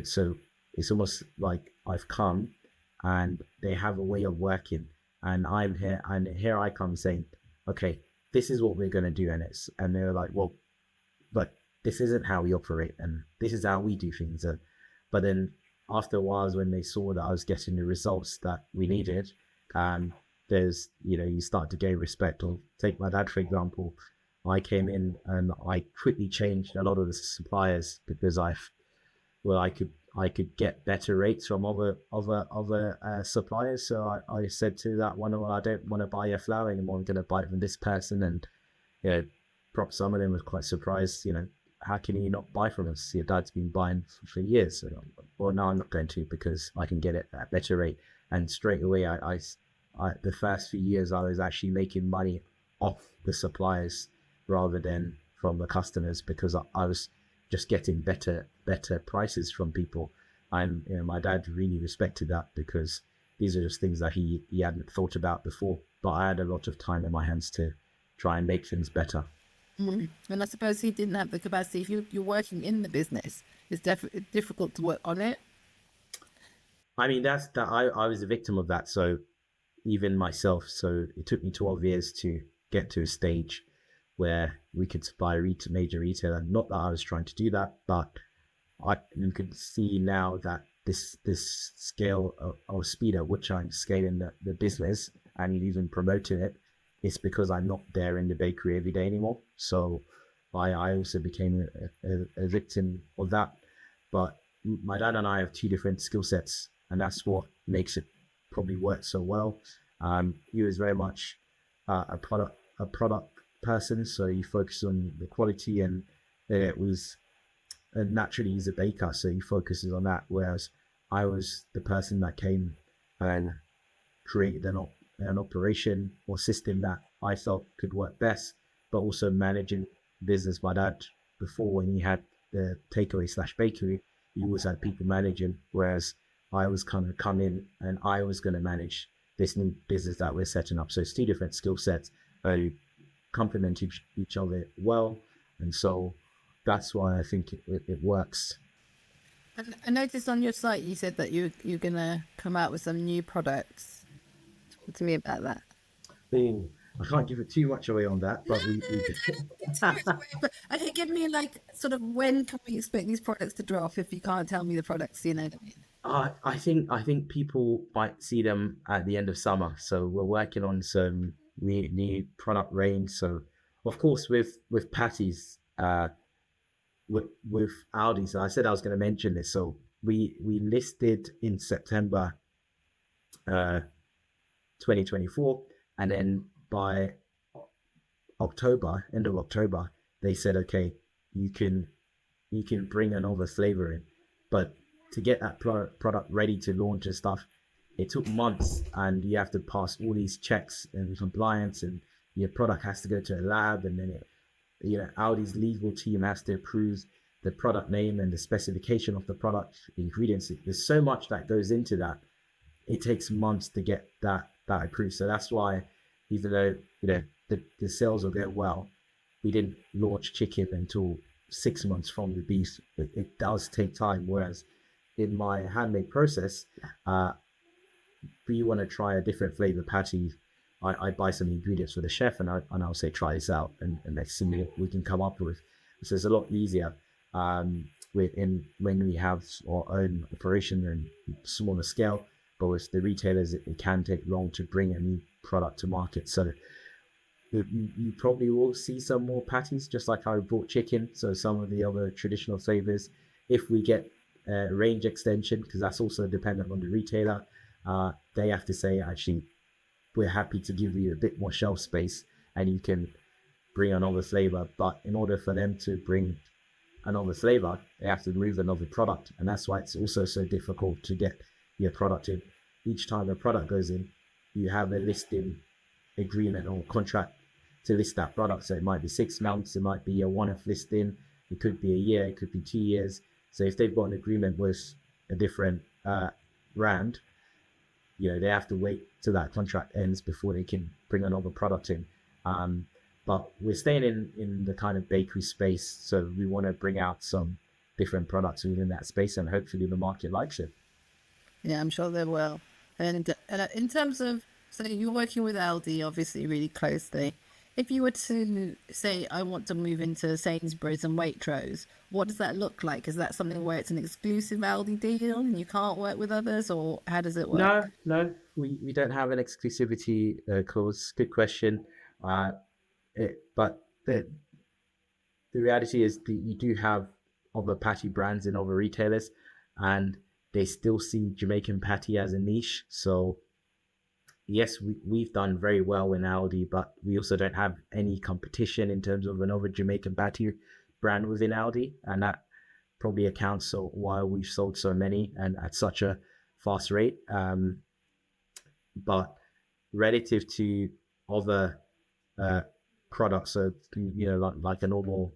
so it's almost like I've come and they have a way of working, and I'm here, and here I come saying, okay, this is what we're going to do. And they're like, well, but this isn't how we operate, and this is how we do things. But then after a while, when they saw that I was getting the results that we needed, there's, you start to gain respect. Or take my dad, for example. I came in and I quickly changed a lot of the suppliers, because I could get better rates from other suppliers. So I said to that one, well, I don't want to buy your flour anymore. I'm going to buy it from this person. And some of them was quite surprised. How can you not buy from us? Your dad's been buying for years. So, well, no, I'm not going to, because I can get it at a better rate. And straight away, I the first few years I was actually making money off the suppliers rather than from the customers, because I was just getting better prices from people. And my dad really respected that, because these are just things that he hadn't thought about before. But I had a lot of time in my hands to try and make things better. And I suppose he didn't have the capacity. If you're working in the business, it's definitely difficult to work on it. I mean, I was a victim of that. So even myself, so it took me 12 years to get to a stage where we could supply a major retailer. Not that I was trying to do that, but you can see now that this scale of speed at which I'm scaling the business and even promoting it, it's because I'm not there in the bakery every day anymore. So I also became a victim of that. But my dad and I have two different skill sets, and that's what makes it probably work so well. He was very much a product person, so he focused on the quality, and naturally he's a baker, so he focuses on that. Whereas I was the person that came and created an operation or system that I felt could work best, but also managing business. My dad, before, when he had the takeaway / bakery, he always had people managing, whereas I was kind of come in and I was going to manage this new business that we're setting up. So it's two different skill sets, complement each other well. And so that's why I think it works. I noticed on your site you said that you're going to come out with some new products. Talk to me about that. I can't give it too much away on that, but But I think, give me like sort of, when can we expect these products to drop if you can't tell me the products, you know what I mean? I think people might see them at the end of summer. So we're working on some new product range. So of course with patties, with Aldi. So I said I was going to mention this. So we listed in September 2024, and then by end of October, they said, okay, you can bring another flavor in, but to get that product ready to launch and stuff, it took months, and you have to pass all these checks and compliance, and your product has to go to a lab, and then Aldi's legal team has to approve the product name and the specification of the product, the ingredients. There's so much that goes into that. It takes months to get that approved. So that's why, even though the sales will go well, we didn't launch chicken until 6 months from the beef. It does take time. Whereas in my handmade process, if you want to try a different flavor patty, I buy some ingredients for the chef, and I'll say, try this out, and let's see what we can come up with. So it's a lot easier when we have our own operation and smaller scale. But with the retailers, it can take long to bring a new product to market. So you probably will see some more patties, just like how we brought chicken. So some of the other traditional flavors, if we get range extension, because that's also dependent on the retailer, they have to say, actually, we're happy to give you a bit more shelf space and you can bring another flavor. But in order for them to bring another flavor, they have to remove another product. And that's why it's also so difficult to get your product in. Each time a product goes in, you have a listing agreement or contract to list that product. So it might be 6 months, it might be a one-off listing, it could be a year, it could be 2 years. So if they've got an agreement with a different brand, they have to wait till that contract ends before they can bring another product in. But we're staying in the kind of bakery space, so we want to bring out some different products within that space, and hopefully the market likes it. Yeah, I'm sure they will. And in terms of, so you're working with Aldi obviously really closely. If you were to say, I want to move into Sainsbury's and Waitrose, what does that look like? Is that something where it's an exclusive Aldi deal and you can't work with others, or how does it work? No, we don't have an exclusivity clause. Good question. But the reality is that you do have other patty brands in other retailers, and they still see Jamaican patty as a niche. So yes, we've done very well in Aldi, but we also don't have any competition in terms of another Jamaican patty brand within Aldi, and that probably accounts for why we've sold so many and at such a fast rate. But relative to other products, so like a normal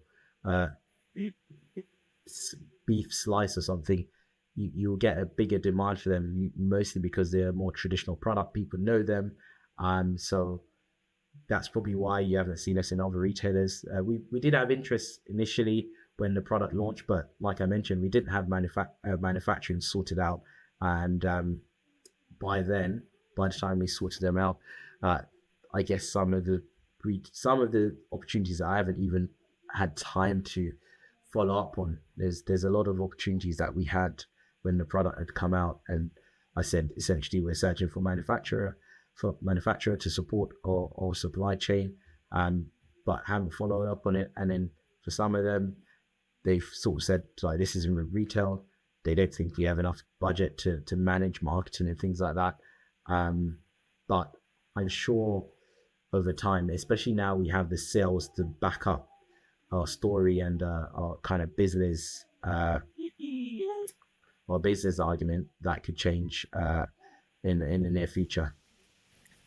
beef slice or something, you'll get a bigger demand for them, mostly because they're a more traditional product. People know them. So that's probably why you haven't seen us in other retailers. We did have interest initially when the product launched, but like I mentioned, we didn't have manufacturing sorted out. And by the time we sorted them out, I guess some of the opportunities I haven't even had time to follow up on. There's a lot of opportunities that we had when the product had come out, and I said essentially we're searching for manufacturer to support our supply chain, but haven't followed up on it. And then for some of them, they've sort of said, like, this isn't retail. They don't think we have enough budget to manage marketing and things like that. But I'm sure over time, especially now we have the sales to back up our story and our kind of business argument, that could change in the near future.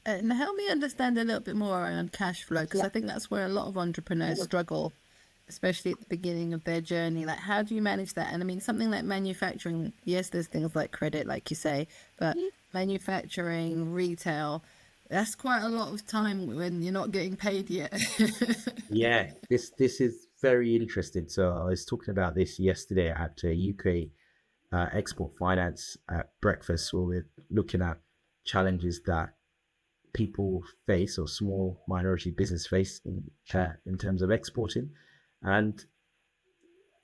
And help me understand a little bit more around cash flow, because I think that's where a lot of entrepreneurs struggle, especially at the beginning of their journey. Like, how do you manage that? And I mean, something like manufacturing, yes, there's things like credit, like you say, but manufacturing, retail, that's quite a lot of time when you're not getting paid yet. Yeah, this is very interesting. So I was talking about this yesterday at UK Export Finance at breakfast, where we're looking at challenges that people face or small minority business face in terms of exporting, and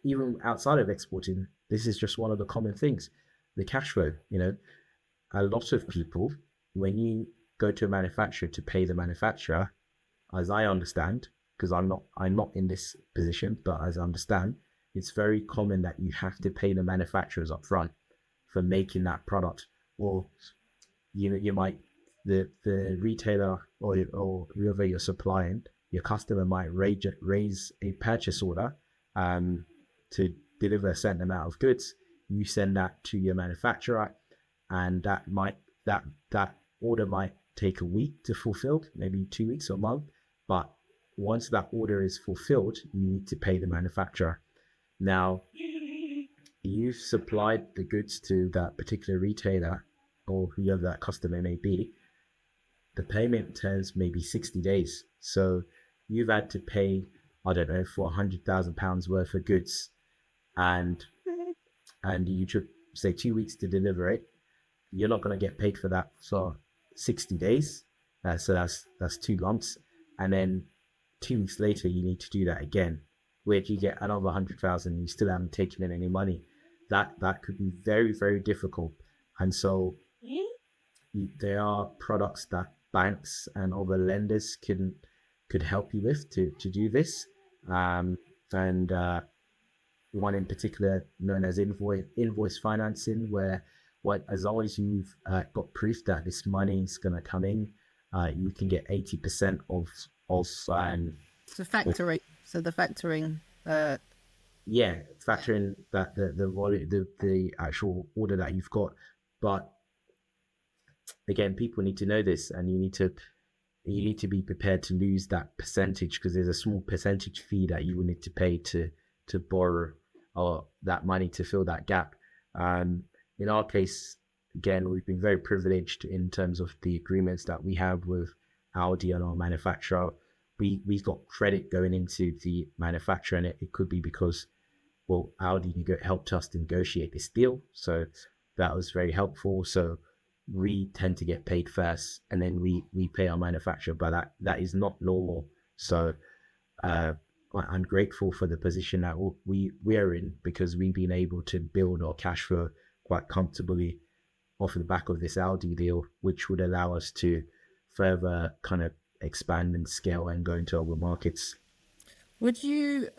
even outside of exporting, this is just one of the common things: the cash flow. A lot of people, when you go to a manufacturer to pay the manufacturer, as I understand, because I'm not in this position, but as I understand, it's very common that you have to pay the manufacturers up front for making that product, or you might the retailer or whoever you're supplying, your customer might raise a purchase order to deliver a certain amount of goods. You send that to your manufacturer, and that order might take a week to fulfill, maybe 2 weeks or a month. But once that order is fulfilled, you need to pay the manufacturer. Now, you've supplied the goods to that particular retailer or whoever that customer may be. The payment terms may be 60 days. So you've had to pay, I don't know, for £100,000 worth of goods, and you took, say, 2 weeks to deliver it. You're not going to get paid for that for 60 days. So that's 2 months. And then 2 weeks later, you need to do that again, where you get another 100,000 and you still haven't taken in any money. That could be very, very difficult. And so there are products that banks and other lenders could help you with to do this. And one in particular known as invoice financing, where as long as you've got proof that this money is going to come in, you can get 80% of So factoring. So the factoring. Factoring that the actual order that you've got. But again, people need to know this, and you need to be prepared to lose that percentage, because there's a small percentage fee that you will need to pay to borrow or that money to fill that gap. In our case, again, we've been very privileged in terms of the agreements that we have with Aldi and our manufacturer. We've got credit going into the manufacturer, and it could be because, well, Aldi helped us to negotiate this deal, so that was very helpful. So we tend to get paid first, and then we pay our manufacturer, but that is not normal. So I'm grateful for the position that we're in, because we've been able to build our cash flow quite comfortably off the back of this Aldi deal, which would allow us to further kind of expand and scale and go into other markets. Would you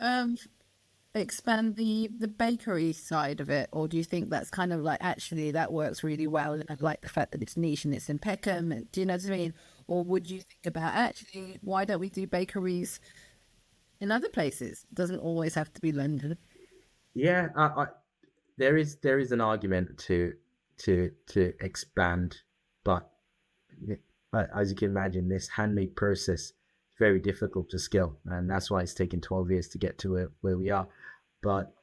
expand the bakery side of it, or do you think that's kind of like, actually that works really well, and I like the fact that it's niche and it's in Peckham, do you know what I mean? Or would you think about, actually, why don't we do bakeries in other places? It doesn't always have to be London. Yeah, there is an argument to expand, but as you can imagine, this handmade process is very difficult to scale, and that's why it's taken 12 years to get to where we are. But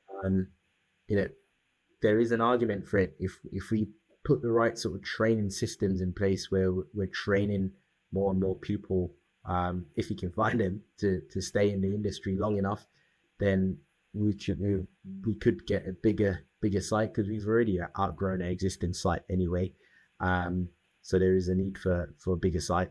there is an argument for it if we put the right sort of training systems in place, where we're training more and more people, if you can find them, to stay in the industry long enough, then we could get a bigger site, because we've already outgrown our existing site anyway. So there is a need for a bigger site.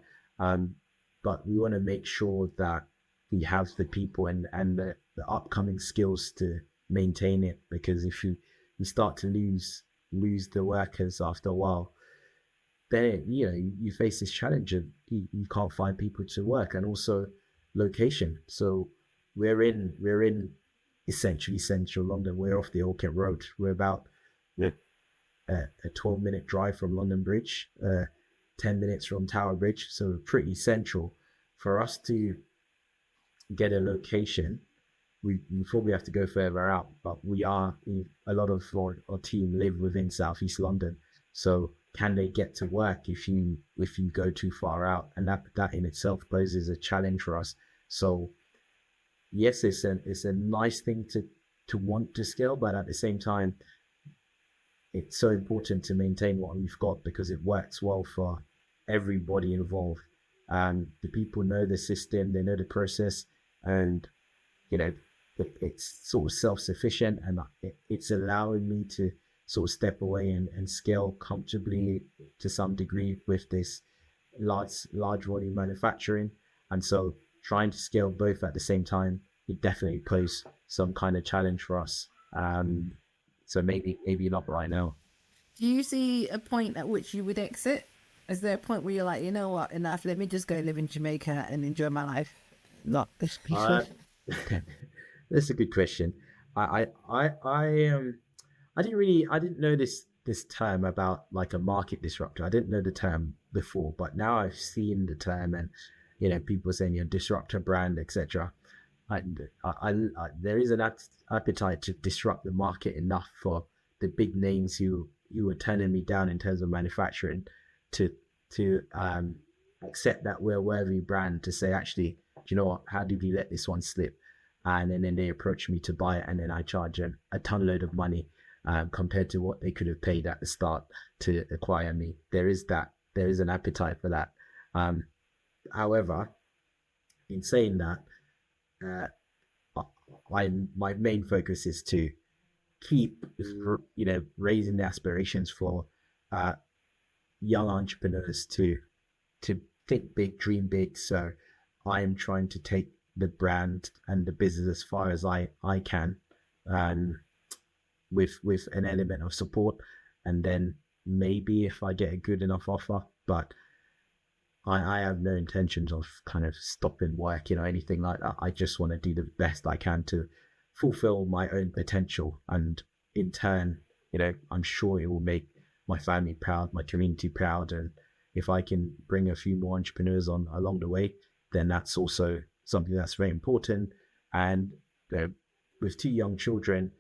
But we want to make sure that we have the people and the upcoming skills to maintain it, because if you start to lose the workers after a while, then you face this challenge of you can't find people to work, and also location. So we're in essentially central London. We're off the Old Kent Road. We're about a 12-minute drive from London Bridge, 10 minutes from Tower Bridge, so pretty central. For us to get a location, we probably have to go further out, but a lot of our team live within Southeast London, so can they get to work if you go too far out? And that in itself poses a challenge for us. So yes, it's a nice thing to want to scale, but at the same time, it's so important to maintain what we've got because it works well for everybody involved. The people know the system, they know the process, and it's sort of self-sufficient, and it's allowing me to sort of step away and scale comfortably to some degree with this large volume manufacturing. And so trying to scale both at the same time, it definitely poses some kind of challenge for us. So maybe not right now. Do you see a point at which you would exit? Is there a point where you're like, you know what, enough, let me just go live in Jamaica and enjoy my life? Not this piece. That's a good question. I didn't know this term about like a market disruptor. I didn't know the term before, but now I've seen the term, and people saying disrupt a brand, etc. There is an appetite to disrupt the market enough for the big names who were turning me down in terms of manufacturing to accept that we're a worthy brand, to say, actually, do you know what, how did we let this one slip? And then they approach me to buy it, and then I charge them a ton load of money compared to what they could have paid at the start to acquire me. There is an appetite for that. However, in saying that, my main focus is to keep raising the aspirations for young entrepreneurs to think big, dream big. So I am trying to take the brand and the business as far as I can, with an element of support, and then maybe if I get a good enough offer. But I have no intentions of kind of stopping work, anything like that. I just want to do the best I can to fulfill my own potential, and in turn, I'm sure it will make my family proud, my community proud, and if I can bring a few more entrepreneurs on along the way, then that's also something that's very important. And with two young children,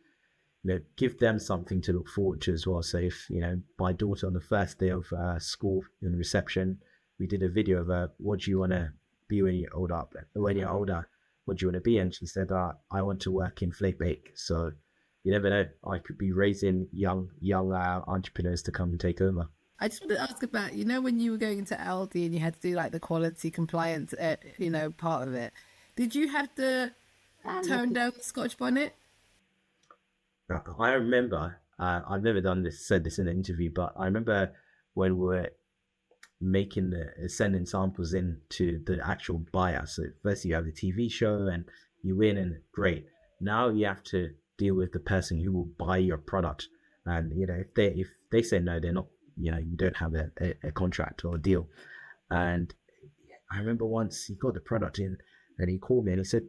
give them something to look forward to as well. So if my daughter, on the first day of school in reception, we did a video of what do you want to be when you're older? What do you want to be? And she said, I want to work in Flake Bake. So you never know, I could be raising young entrepreneurs to come and take over. I just want to ask about, when you were going into Aldi and you had to do like the quality compliance, part of it, did you have to tone down the Scotch bonnet? I remember, I've never said this in an interview, but I remember when we were sending samples in to the actual buyer. So first you have the TV show and you win, and great. Now you have to deal with the person who will buy your product. And, if they say no, they're not, you don't have a contract or a deal. And I remember once he got the product in and he called me and he said,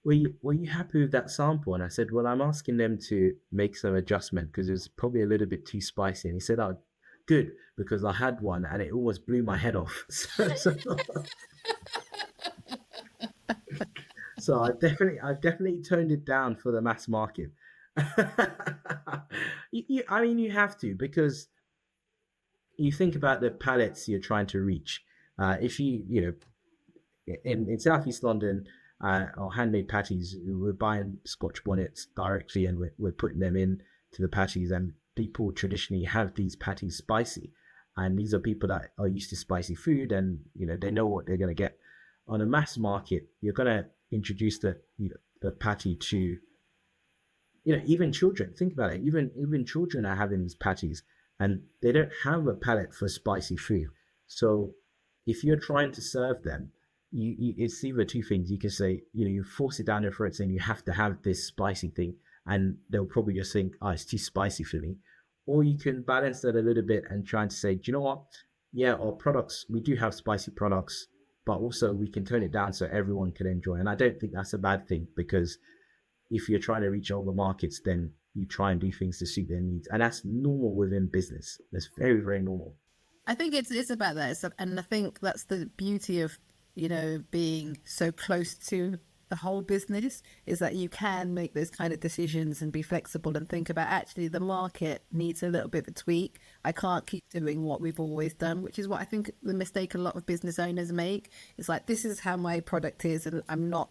were you happy with that sample? And I said, well, I'm asking them to make some adjustment because it was probably a little bit too spicy. And he said, oh, good, because I had one and it almost blew my head off. So I've definitely toned it down for the mass market. You have to, because you think about the palettes you're trying to reach. If in Southeast London, our handmade patties, we're buying Scotch bonnets directly and we're putting them in to the patties, and people traditionally have these patties spicy, and these are people that are used to spicy food, and they know what they're going to get. On a mass market, you're going to introduce the patty to even children. Think about it, even children are having these patties and they don't have a palate for spicy food. So if you're trying to serve them, it's either two things. You can say, you force it down their throat saying you have to have this spicy thing, and they'll probably just think, oh, it's too spicy for me. Or you can balance that a little bit and try to say, do you know what? Yeah, our products, we do have spicy products, but also we can tone it down so everyone can enjoy. And I don't think that's a bad thing, because if you're trying to reach all the markets, then you try and do things to suit their needs. And that's normal within business. That's very, very normal. I think it's about that. And I think that's the beauty of, being so close to the whole business, is that you can make those kind of decisions and be flexible and think about, actually the market needs a little bit of a tweak. I can't keep doing what we've always done, which is what I think the mistake a lot of business owners make. It's like, this is how my product is, and I'm not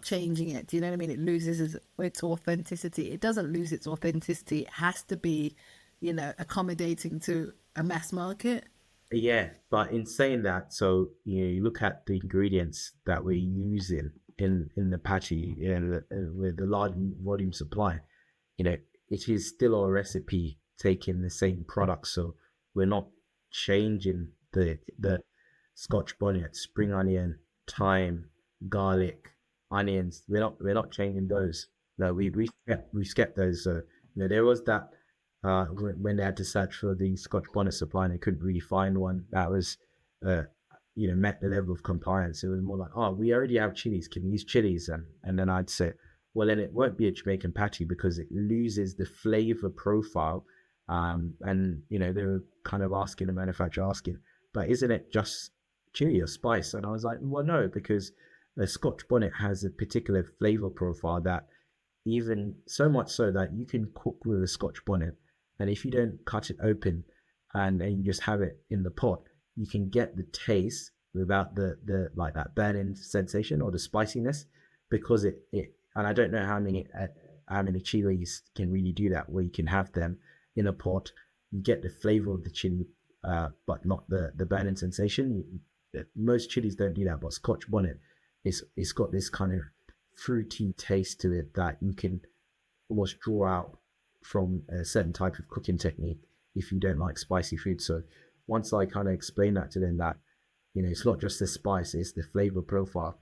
changing it. Do you know what I mean? It loses its authenticity. It doesn't lose its authenticity. It has to be, accommodating to a mass market. Yeah, but in saying that, so you look at the ingredients that we're using in the patty, with the large volume supply, it is still a recipe taking the same product. So we're not changing the Scotch bonnet, spring onion, thyme, garlic, onions. We're not changing those. No, we kept those. So there was that. When they had to search for the Scotch bonnet supply and they couldn't really find one that was, met the level of compliance. It was more like, oh, we already have chilies. Can we use chilies? And then I'd say, well, then it won't be a Jamaican patty because it loses the flavor profile. And they were kind of asking the manufacturer, but isn't it just chili or spice? And I was like, well, no, because the Scotch bonnet has a particular flavor profile that, even so much so that you can cook with a Scotch bonnet, and if you don't cut it open and you just have it in the pot, you can get the taste without the like that burning sensation or the spiciness, because it and I don't know how many chilies can really do that, where you can have them in a pot, you get the flavor of the chili, but not the burning sensation. Most chilies don't do that, but Scotch bonnet, it's got this kind of fruity taste to it that you can almost draw out from a certain type of cooking technique if you don't like spicy food. So once I kind of explained that to them, that it's not just the spice, it's the flavor profile,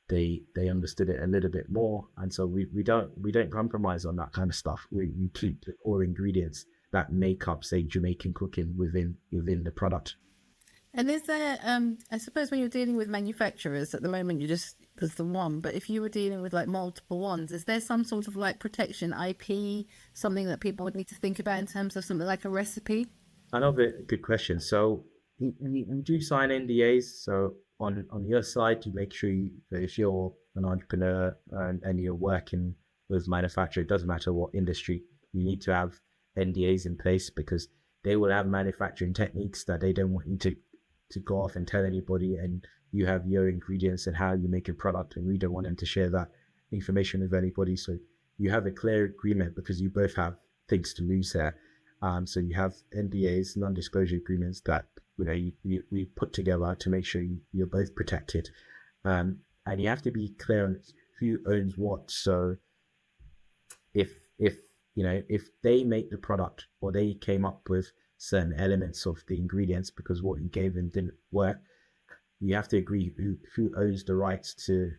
they understood it a little bit more. And so we don't compromise on that kind of stuff. We keep the core ingredients that make up, say, Jamaican cooking within the product. And is there, I suppose when you're dealing with manufacturers at the moment, there's the one, but if you were dealing with like multiple ones, is there some sort of like protection, IP, something that people would need to think about in terms of something like a recipe? Another good question. So we do sign NDAs. So on your side, to make sure if you're an entrepreneur and you're working with manufacturer, it doesn't matter what industry, you need to have NDAs in place, because they will have manufacturing techniques that they don't want you to go off and tell anybody, and you have your ingredients and how you make a product, and we don't want them to share that information with anybody. So you have a clear agreement, because you both have things to lose here. So you have NDAs, non-disclosure agreements, that we put together to make sure you're both protected, and you have to be clear on who owns what. So if they make the product, or they came up with certain elements of the ingredients because what you gave them didn't work, you have to agree who owns the rights to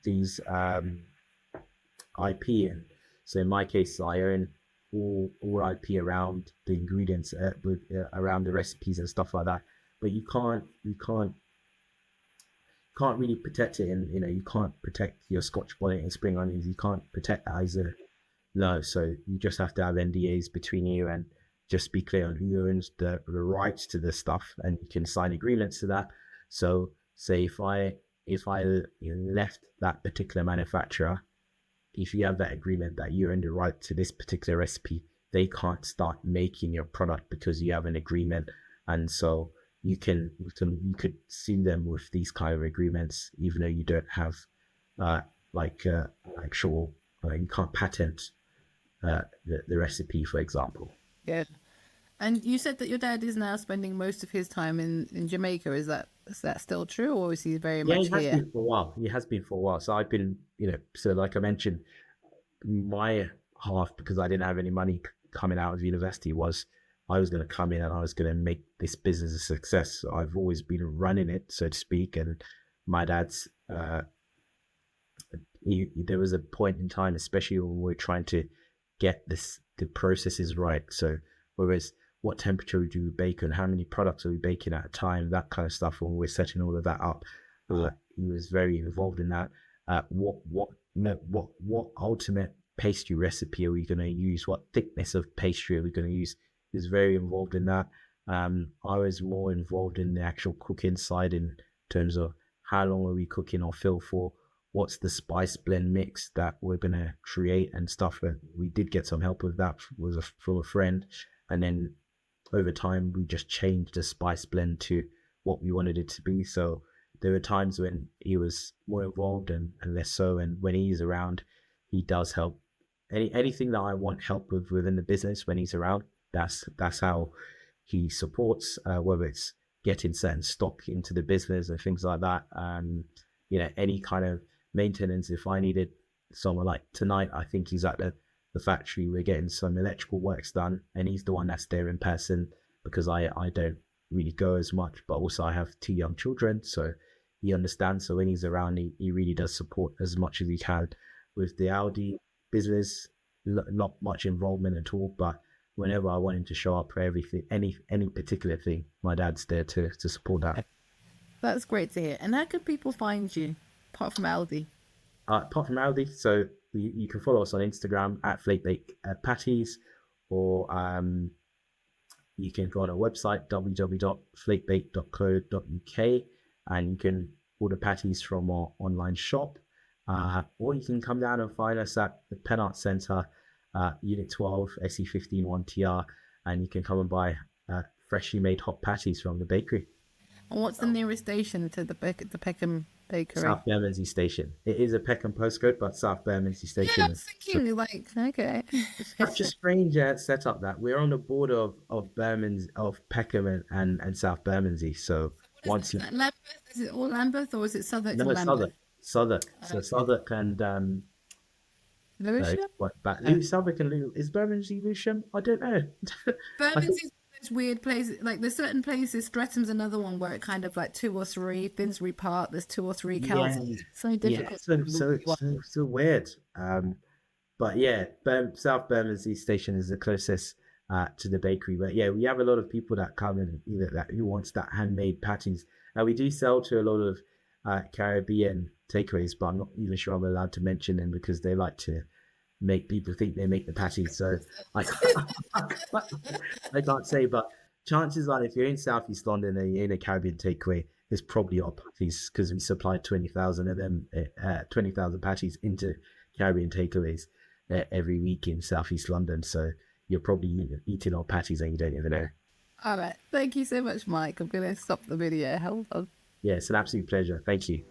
these IP. And so in my case, I own all IP around the ingredients, around the recipes and stuff like that. But you can't really protect it, and you can't protect your Scotch bonnet and spring onions. You can't protect that either. No, so you just have to have NDAs between you, and just be clear on who owns the rights to this stuff, and you can sign agreements to that. So say if I left that particular manufacturer, if you have that agreement that you own the right to this particular recipe, they can't start making your product because you have an agreement. And so you could sue them with these kind of agreements, even though you don't have actual, you can't patent the recipe, for example. Yeah. And you said that your dad is now spending most of his time in Jamaica. Is that still true, or is he very much here? Yeah, he has been for a while. So I've been, so like I mentioned, my half, because I didn't have any money coming out of university, was I was going to come in and I was going to make this business a success. So I've always been running it, so to speak. And my dad's, there was a point in time, especially when we were trying to get the processes right. So whereas what temperature do we bake on, how many products are we baking at a time, that kind of stuff, when we're setting all of that up, he was very involved in that. What ultimate pastry recipe are we going to use? What thickness of pastry are we going to use? He was very involved in that. I was more involved in the actual cooking side, in terms of how long are we cooking our fill for, what's the spice blend mix that we're going to create and stuff. And we did get some help with that from a friend. And then over time, we just changed the spice blend to what we wanted it to be. So there were times when he was more involved and less so. And when he's around, he does help. Anything that I want help with within the business, when he's around, that's how he supports, whether it's getting certain stock into the business and things like that. Any kind of maintenance. If I needed someone, like tonight, I think he's at the factory. We're getting some electrical works done, and he's the one that's there in person, because I don't really go as much, but also I have 2 young children, so he understands. So when he's around, he really does support as much as he can with the Aldi business. Not much involvement at all, but whenever I want him to show up for everything, any particular thing, my dad's there to support that. That's great to hear. And how can people find you apart from Aldi? Apart from Aldi, so you can follow us on Instagram at Flake Bake Patties, or you can go on our website www.flakebake.co.uk, and you can order patties from our online shop, or you can come down and find us at the Penn Arts Centre, Unit 12, SE15 1TR, and you can come and buy freshly made hot patties from the bakery. And what's the nearest station to the Peckham bakery? South Bermondsey Station. It is a Peckham postcode, but South Bermondsey Station. Yeah, I was thinking, okay. It's such a strange setup that we're on the border of Peckham and South Bermondsey. So once you... Lambeth? Is it all Lambeth, or is it Southwark to No, Lambeth? Southwark. So Southwark and... Lewisham? Southwark and Lewisham. Is Bermondsey Lewisham? I don't know. Bermondsey's those weird places. Like, there's certain places, Stretham's another one where it kind of like 2 or 3, Finsbury Park, there's 2 or 3 councils. So difficult. So weird. But yeah, South Bermondsey Station is the closest to the bakery. But yeah, we have a lot of people that come in who wants that handmade patties. Now we do sell to a lot of Caribbean takeaways, but I'm not even sure I'm allowed to mention them because they like to make people think they make the patties. So I can't say, but chances are if you're in Southeast London and you're in a Caribbean takeaway, it's probably our patties, because we supply 20,000 of them, 20,000 patties into Caribbean takeaways every week in Southeast London. So you're probably eating our patties and you don't even know. All right. Thank you so much, Mike. I'm going to stop the video. Hold on. Yeah, it's an absolute pleasure. Thank you.